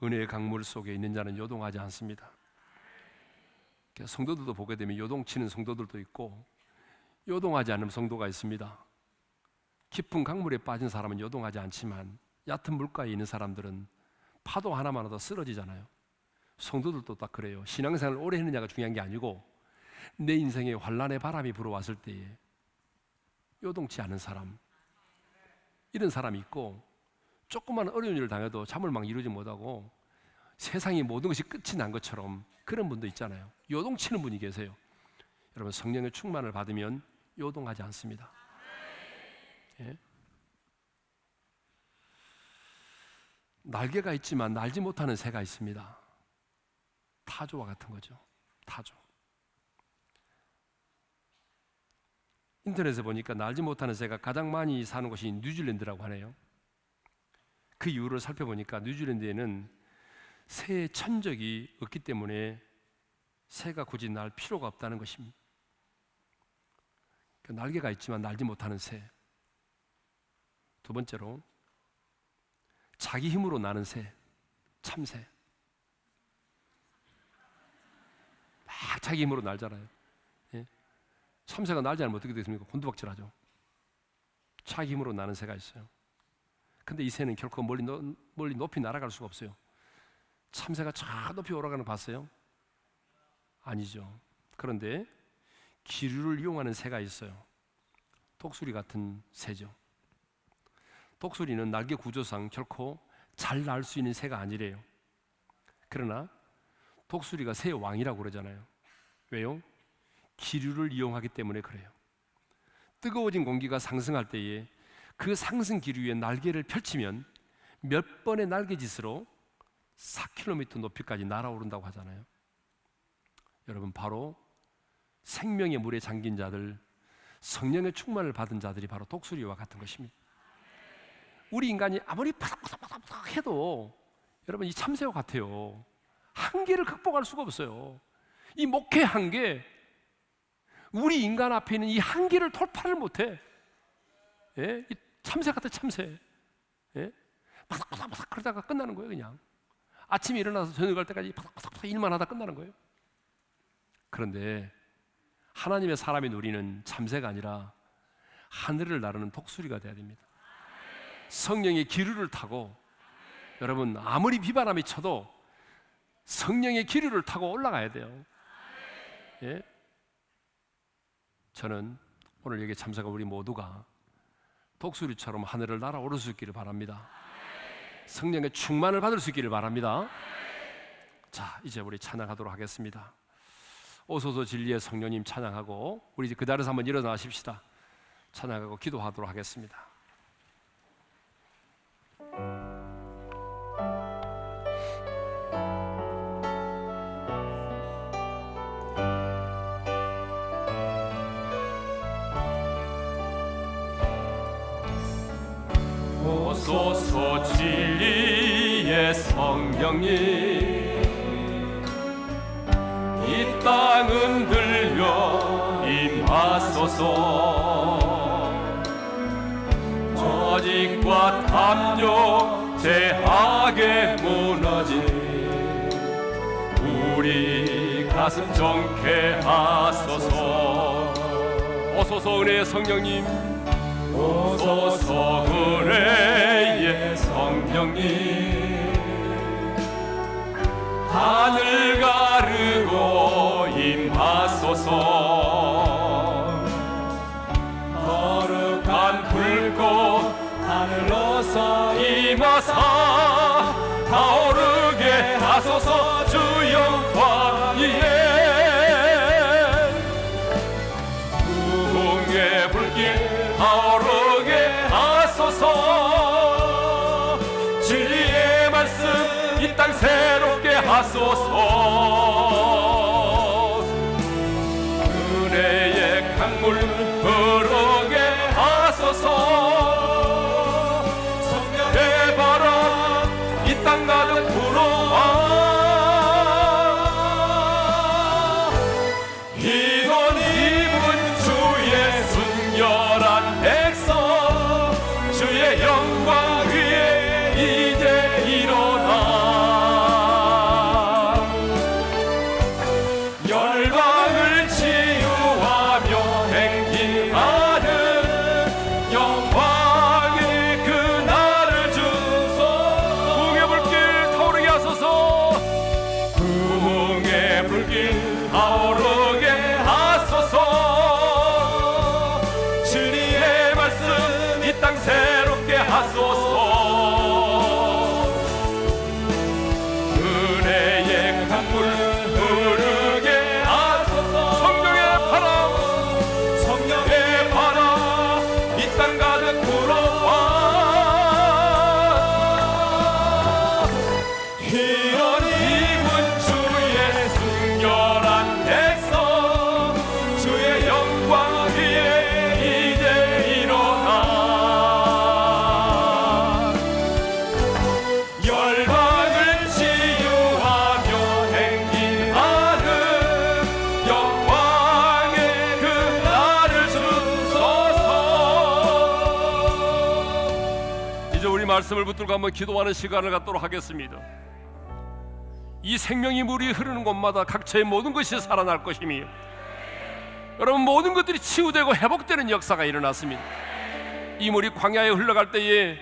은혜의 강물 속에 있는 자는 요동하지 않습니다. 성도들도 보게 되면 요동치는 성도들도 있고 요동하지 않는 성도가 있습니다. 깊은 강물에 빠진 사람은 요동하지 않지만 얕은 물가에 있는 사람들은 파도 하나만 와도 쓰러지잖아요. 성도들도 딱 그래요. 신앙생활을 오래 했느냐가 중요한 게 아니고 내 인생에 환란의 바람이 불어왔을 때에 요동치 않은 사람, 이런 사람이 있고, 조그만 어려운 일을 당해도 잠을 막 이루지 못하고 세상이 모든 것이 끝이 난 것처럼 그런 분도 있잖아요. 요동치는 분이 계세요. 여러분 성령의 충만을 받으면 요동하지 않습니다. 예? 날개가 있지만 날지 못하는 새가 있습니다. 타조와 같은 거죠. 타조. 인터넷에 보니까 날지 못하는 새가 가장 많이 사는 곳이 뉴질랜드라고 하네요. 그 이유를 살펴보니까 뉴질랜드에는 새의 천적이 없기 때문에 새가 굳이 날 필요가 없다는 것입니다. 날개가 있지만 날지 못하는 새. 두 번째로 자기 힘으로 나는 새, 참새. 막 자기 힘으로 날잖아요. 예? 참새가 날지 않으면 어떻게 되겠습니까? 곤두박질하죠. 자기 힘으로 나는 새가 있어요. 근데 이 새는 결코 멀리 높이 날아갈 수가 없어요. 참새가 저 높이 올라가는 거 봤어요? 아니죠. 그런데 기류를 이용하는 새가 있어요. 독수리 같은 새죠. 독수리는 날개 구조상 결코 잘 날 수 있는 새가 아니래요. 그러나 독수리가 새의 왕이라고 그러잖아요. 왜요? 기류를 이용하기 때문에 그래요. 뜨거워진 공기가 상승할 때에 그 상승 기류에 날개를 펼치면 몇 번의 날개짓으로 4km 높이까지 날아오른다고 하잖아요. 여러분 바로 생명의 물에 잠긴 자들, 성령의 충만을 받은 자들이 바로 독수리와 같은 것입니다. 우리 인간이 아무리 파닥파닥파닥 해도 여러분 이 참새와 같아요. 한계를 극복할 수가 없어요. 이 목회 한계, 우리 인간 앞에 있는 이 한계를 돌파를 못해. 예? 이 참새 같은 참새. 예? 바삭바삭바삭 그러다가 끝나는 거예요. 그냥 아침에 일어나서 저녁 갈 때까지 바삭바삭 일만 하다 끝나는 거예요. 그런데 하나님의 사람이 누리는 참새가 아니라 하늘을 나르는 독수리가 돼야 됩니다. 성령의 기류를 타고, 여러분 아무리 비바람이 쳐도 성령의 기류를 타고 올라가야 돼요. 예? 저는 오늘 여기 참석한 우리 모두가 독수리처럼 하늘을 날아오를 수 있기를 바랍니다. 성령의 충만을 받을 수 있기를 바랍니다. 자, 이제 우리 찬양하도록 하겠습니다. 오소서 진리의 성령님 찬양하고 우리 이제 그 자리에서 한번 일어나십시다. 찬양하고 기도하도록 하겠습니다. 오소서 진리의 성령님, 이 땅은 들려 임하소서. 저직과 탐욕 제하게 무너진 우리 가슴 정케 하소서. 오소서 은혜의 성령님, 오소서 은혜의 성령님, 하늘 가르고 임하소서. 거룩한 불꽃 하늘로서 임하사 타오르게 하소서. 주 영광 위에 부흥의 불길 타오르게 하소서. 진리의 말씀 이 땅 새롭게 하소서. 은혜의 강물 흐르게 하소서. 성령의 바람 이 땅 가득 불어와. 이돈 입은 주의 순결한 백성, 주의 영광 위에 이제 일어나. 열방을 치유하며 행진하는 영광의 그날을 주소서. 부흥의 불길 타오르게 하소서. 부흥의 불길 타오르게 하소서. 진리의 말씀 이 땅 새롭게 하소서. 은혜의 강물 흐르게 하소서. 성령의 바람 이 땅 가득 불어와. 이런 입은 주의 순결한 백성, 주의 영광 위에 이제 일어나. 열방을 치유하며 행진하는 영광의 그날을 주소서. 이제 우리 말씀을 붙들고 한번 기도하는 시간을 갖도록 하겠습니다. 이 생명이 물이 흐르는 곳마다 각처의 모든 것이 살아날 것이며, 여러분 모든 것들이 치유되고 회복되는 역사가 일어났습니다. 이 물이 광야에 흘러갈 때에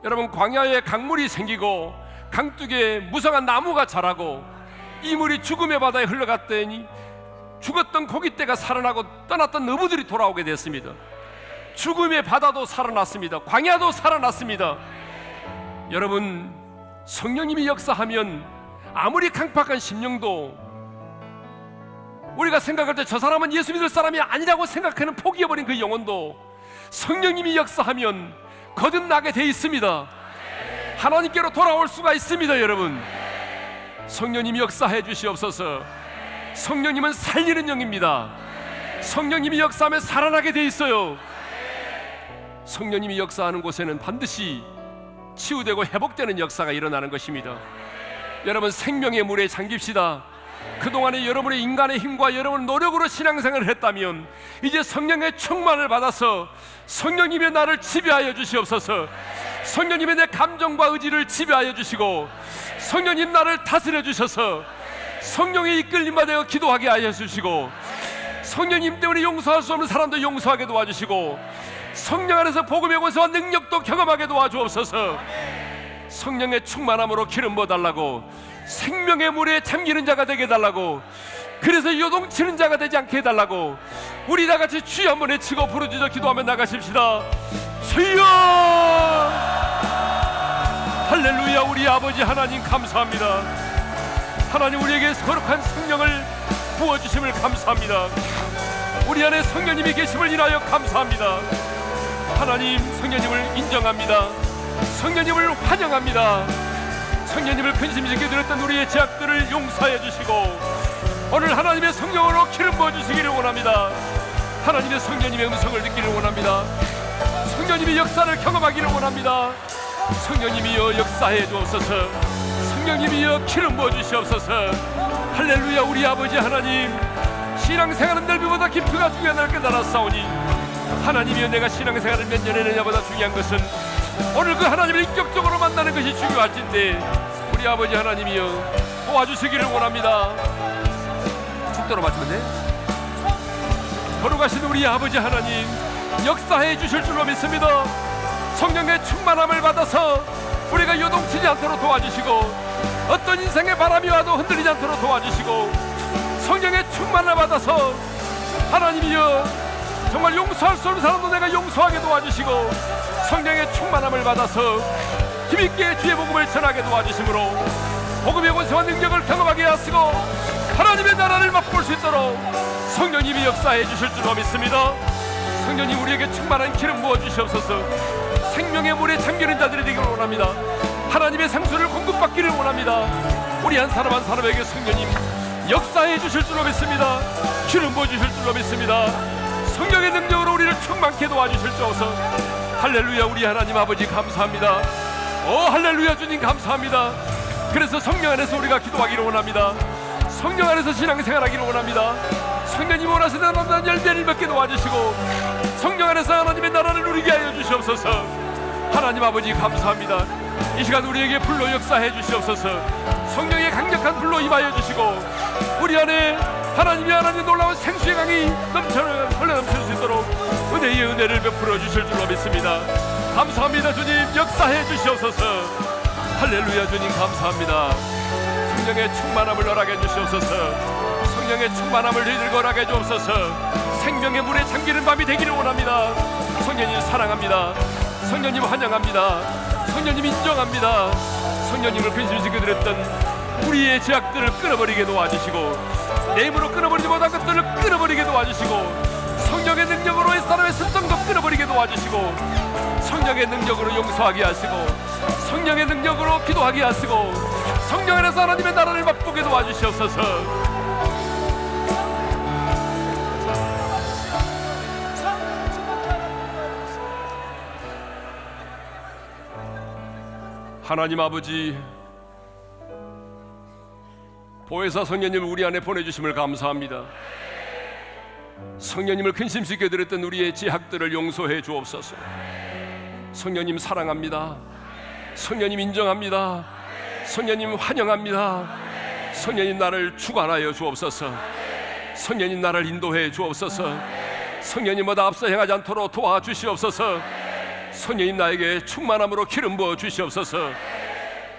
여러분 광야에 강물이 생기고 강둑에 무성한 나무가 자라고, 이 물이 죽음의 바다에 흘러갔더니 죽었던 고깃대가 살아나고 떠났던 어부들이 돌아오게 됐습니다. 죽음의 바다도 살아났습니다. 광야도 살아났습니다. 여러분 성령님이 역사하면 아무리 강팍한 심령도, 우리가 생각할 때 저 사람은 예수 믿을 사람이 아니라고 생각하는 포기해버린 그 영혼도 성령님이 역사하면 거듭나게 돼 있습니다. 하나님께로 돌아올 수가 있습니다. 여러분 성령님이 역사해 주시옵소서. 성령님은 살리는 영입니다. 성령님이 역사하면 살아나게 돼 있어요. 성령님이 역사하는 곳에는 반드시 치유되고 회복되는 역사가 일어나는 것입니다. 여러분 생명의 물에 잠깁시다. 그동안에 여러분의 인간의 힘과 여러분 노력으로 신앙생활을 했다면 이제 성령의 충만을 받아서 성령님의 나를 지배하여 주시옵소서. 성령님의 내 감정과 의지를 지배하여 주시고 성령님 나를 다스려 주셔서 성령의 이끌림 받아 기도하게 하여 주시고, 성령님 때문에 용서할 수 없는 사람도 용서하게 도와주시고, 성령 안에서 복음의 권세와 능력도 경험하게 도와주옵소서. 성령의 충만함으로 기름 부어달라고, 생명의 물에 잠기는 자가 되게 해달라고, 그래서 요동치는 자가 되지 않게 해달라고, 우리 다같이 주여 한번 외치고 부르짖어 기도하며 나가십시다. 주여! 할렐루야. 우리 아버지 하나님 감사합니다. 하나님 우리에게 거룩한 성령을 부어주심을 감사합니다. 우리 안에 성령님이 계심을 인하여 감사합니다. 하나님 성령님을 인정합니다. 성령님을 환영합니다. 성령님을 근심이 짓게 드렸던 우리의 죄악들을 용서해 주시고 오늘 하나님의 성령으로 기름 부어주시기를 원합니다. 하나님의 성령님의 음성을 듣기를 원합니다. 성령님의 역사를 경험하기를 원합니다. 성령님이여 역사해 주옵소서. 성령님이여 기름 부어 주시옵소서. 할렐루야. 우리 아버지 하나님, 신앙생활은 넓이보다 깊이가 중요하다는 깨달았사오니 하나님이여, 내가 신앙생활을 몇 년 했느냐보다 중요한 것은 오늘 그 하나님을 인격적으로 만나는 것이 중요할진데 우리 아버지 하나님이여 도와주시기를 원합니다. 죽도록 맞추면 돼. 걸어가신 우리 아버지 하나님, 역사해 주실 줄로 믿습니다. 성령의 충만함을 받아서 우리가 요동치지 않도록 도와주시고 어떤 인생의 바람이 와도 흔들리지 않도록 도와주시고 성령의 충만을 받아서 하나님이여 정말 용서할 수 없는 사람도 내가 용서하게 도와주시고 성령의 충만함을 받아서 힘있게 주의 복음을 전하게 도와주심으로 복음의 권세와 능력을 경험하게 하시고 하나님의 나라를 맛볼 수 있도록 성령님이 역사해 주실 줄로 믿습니다. 성령님, 우리에게 충만한 기름 부어 주시옵소서. 생명의 물에 잠기는 자들이 되기를 원합니다. 하나님의 생수를 공급받기를 원합니다. 우리 한 사람 한 사람에게 성령님 역사해 주실 줄로 믿습니다. 기름 부어 주실 줄로 믿습니다. 성령의 능력으로 우리를 충만케 도와주실 줄 아소서. 할렐루야. 우리 하나님 아버지 감사합니다. 할렐루야. 주님 감사합니다. 그래서 성령 안에서 우리가 기도하기를 원합니다. 성령 안에서 신앙생활하기를 원합니다. 성령님 원하시는 하나님 열매를 맺게 도와주시고 성령 안에서 하나님의 나라를 누리게 하여 주시옵소서. 하나님 아버지 감사합니다. 이 시간 우리에게 불로 역사해 주시옵소서. 성령의 강력한 불로 임하여 주시고 우리 안에 하나님의 놀라운 생수의 강이 흘러넘칠 수 있도록 은혜의 은혜를 베풀어 주실 줄로 믿습니다. 감사합니다. 주님 역사해 주시옵소서. 할렐루야. 주님 감사합니다. 성령의 충만함을 허락해 주시옵소서. 성령의 충만함을 저희들 허락해 주옵소서. 생명의 물에 잠기는 밤이 되기를 원합니다. 성령님 사랑합니다. 성령님 환영합니다. 성령님 인정합니다. 성령님을 근심시켜 드렸던 우리의 죄악들을 끊어버리게 도와주시고 내 힘으로 끊어버리지 못한 것들을 끊어버리게 도와주시고 성령의 능력으로 이 사람의 습성도 끊어버리게 도와주시고 성령의 능력으로 용서하게 하시고 성령의 능력으로 기도하게 하시고 성령 안에서 하나님의 나라를 맛보게 도와주시옵소서. 하나님 아버지, 보혜사 성령님을 우리 안에 보내주심을 감사합니다. 성령님을 근심시켜 드렸던 우리의 죄악들을 용서해 주옵소서. 성령님 사랑합니다. 성령님 인정합니다. 성령님 환영합니다. 성령님 나를 주관하여 주옵소서. 성령님 나를 인도해 주옵소서. 성령님보다 앞서 행하지 않도록 도와주시옵소서. 성령님 나에게 충만함으로 기름 부어 주시옵소서.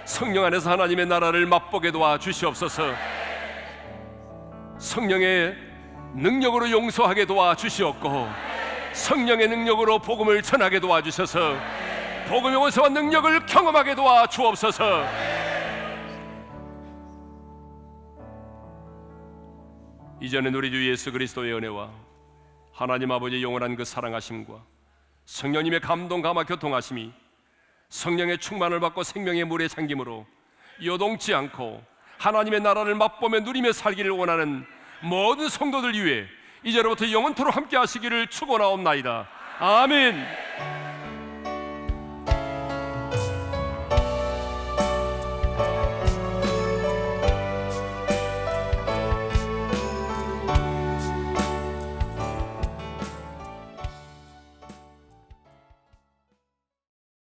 성령 안에서 하나님의 나라를 맛보게 도와주시옵소서. 성령의 능력으로 용서하게 도와주시옵고 성령의 능력으로 복음을 전하게 도와주셔서 복음의 원세와 능력을 경험하게 도와주옵소서. 이제는 우리 주 예수 그리스도의 은혜와 하나님 아버지의 영원한 그 사랑하심과 성령님의 감동 감화 교통하심이 성령의 충만을 받고 생명의 물에 잠김으로 요동치 않고 하나님의 나라를 맛보며 누리며 살기를 원하는 모든 성도들 위해 이제로부터 영원토록 함께 하시기를 축원하옵나이다. 아멘.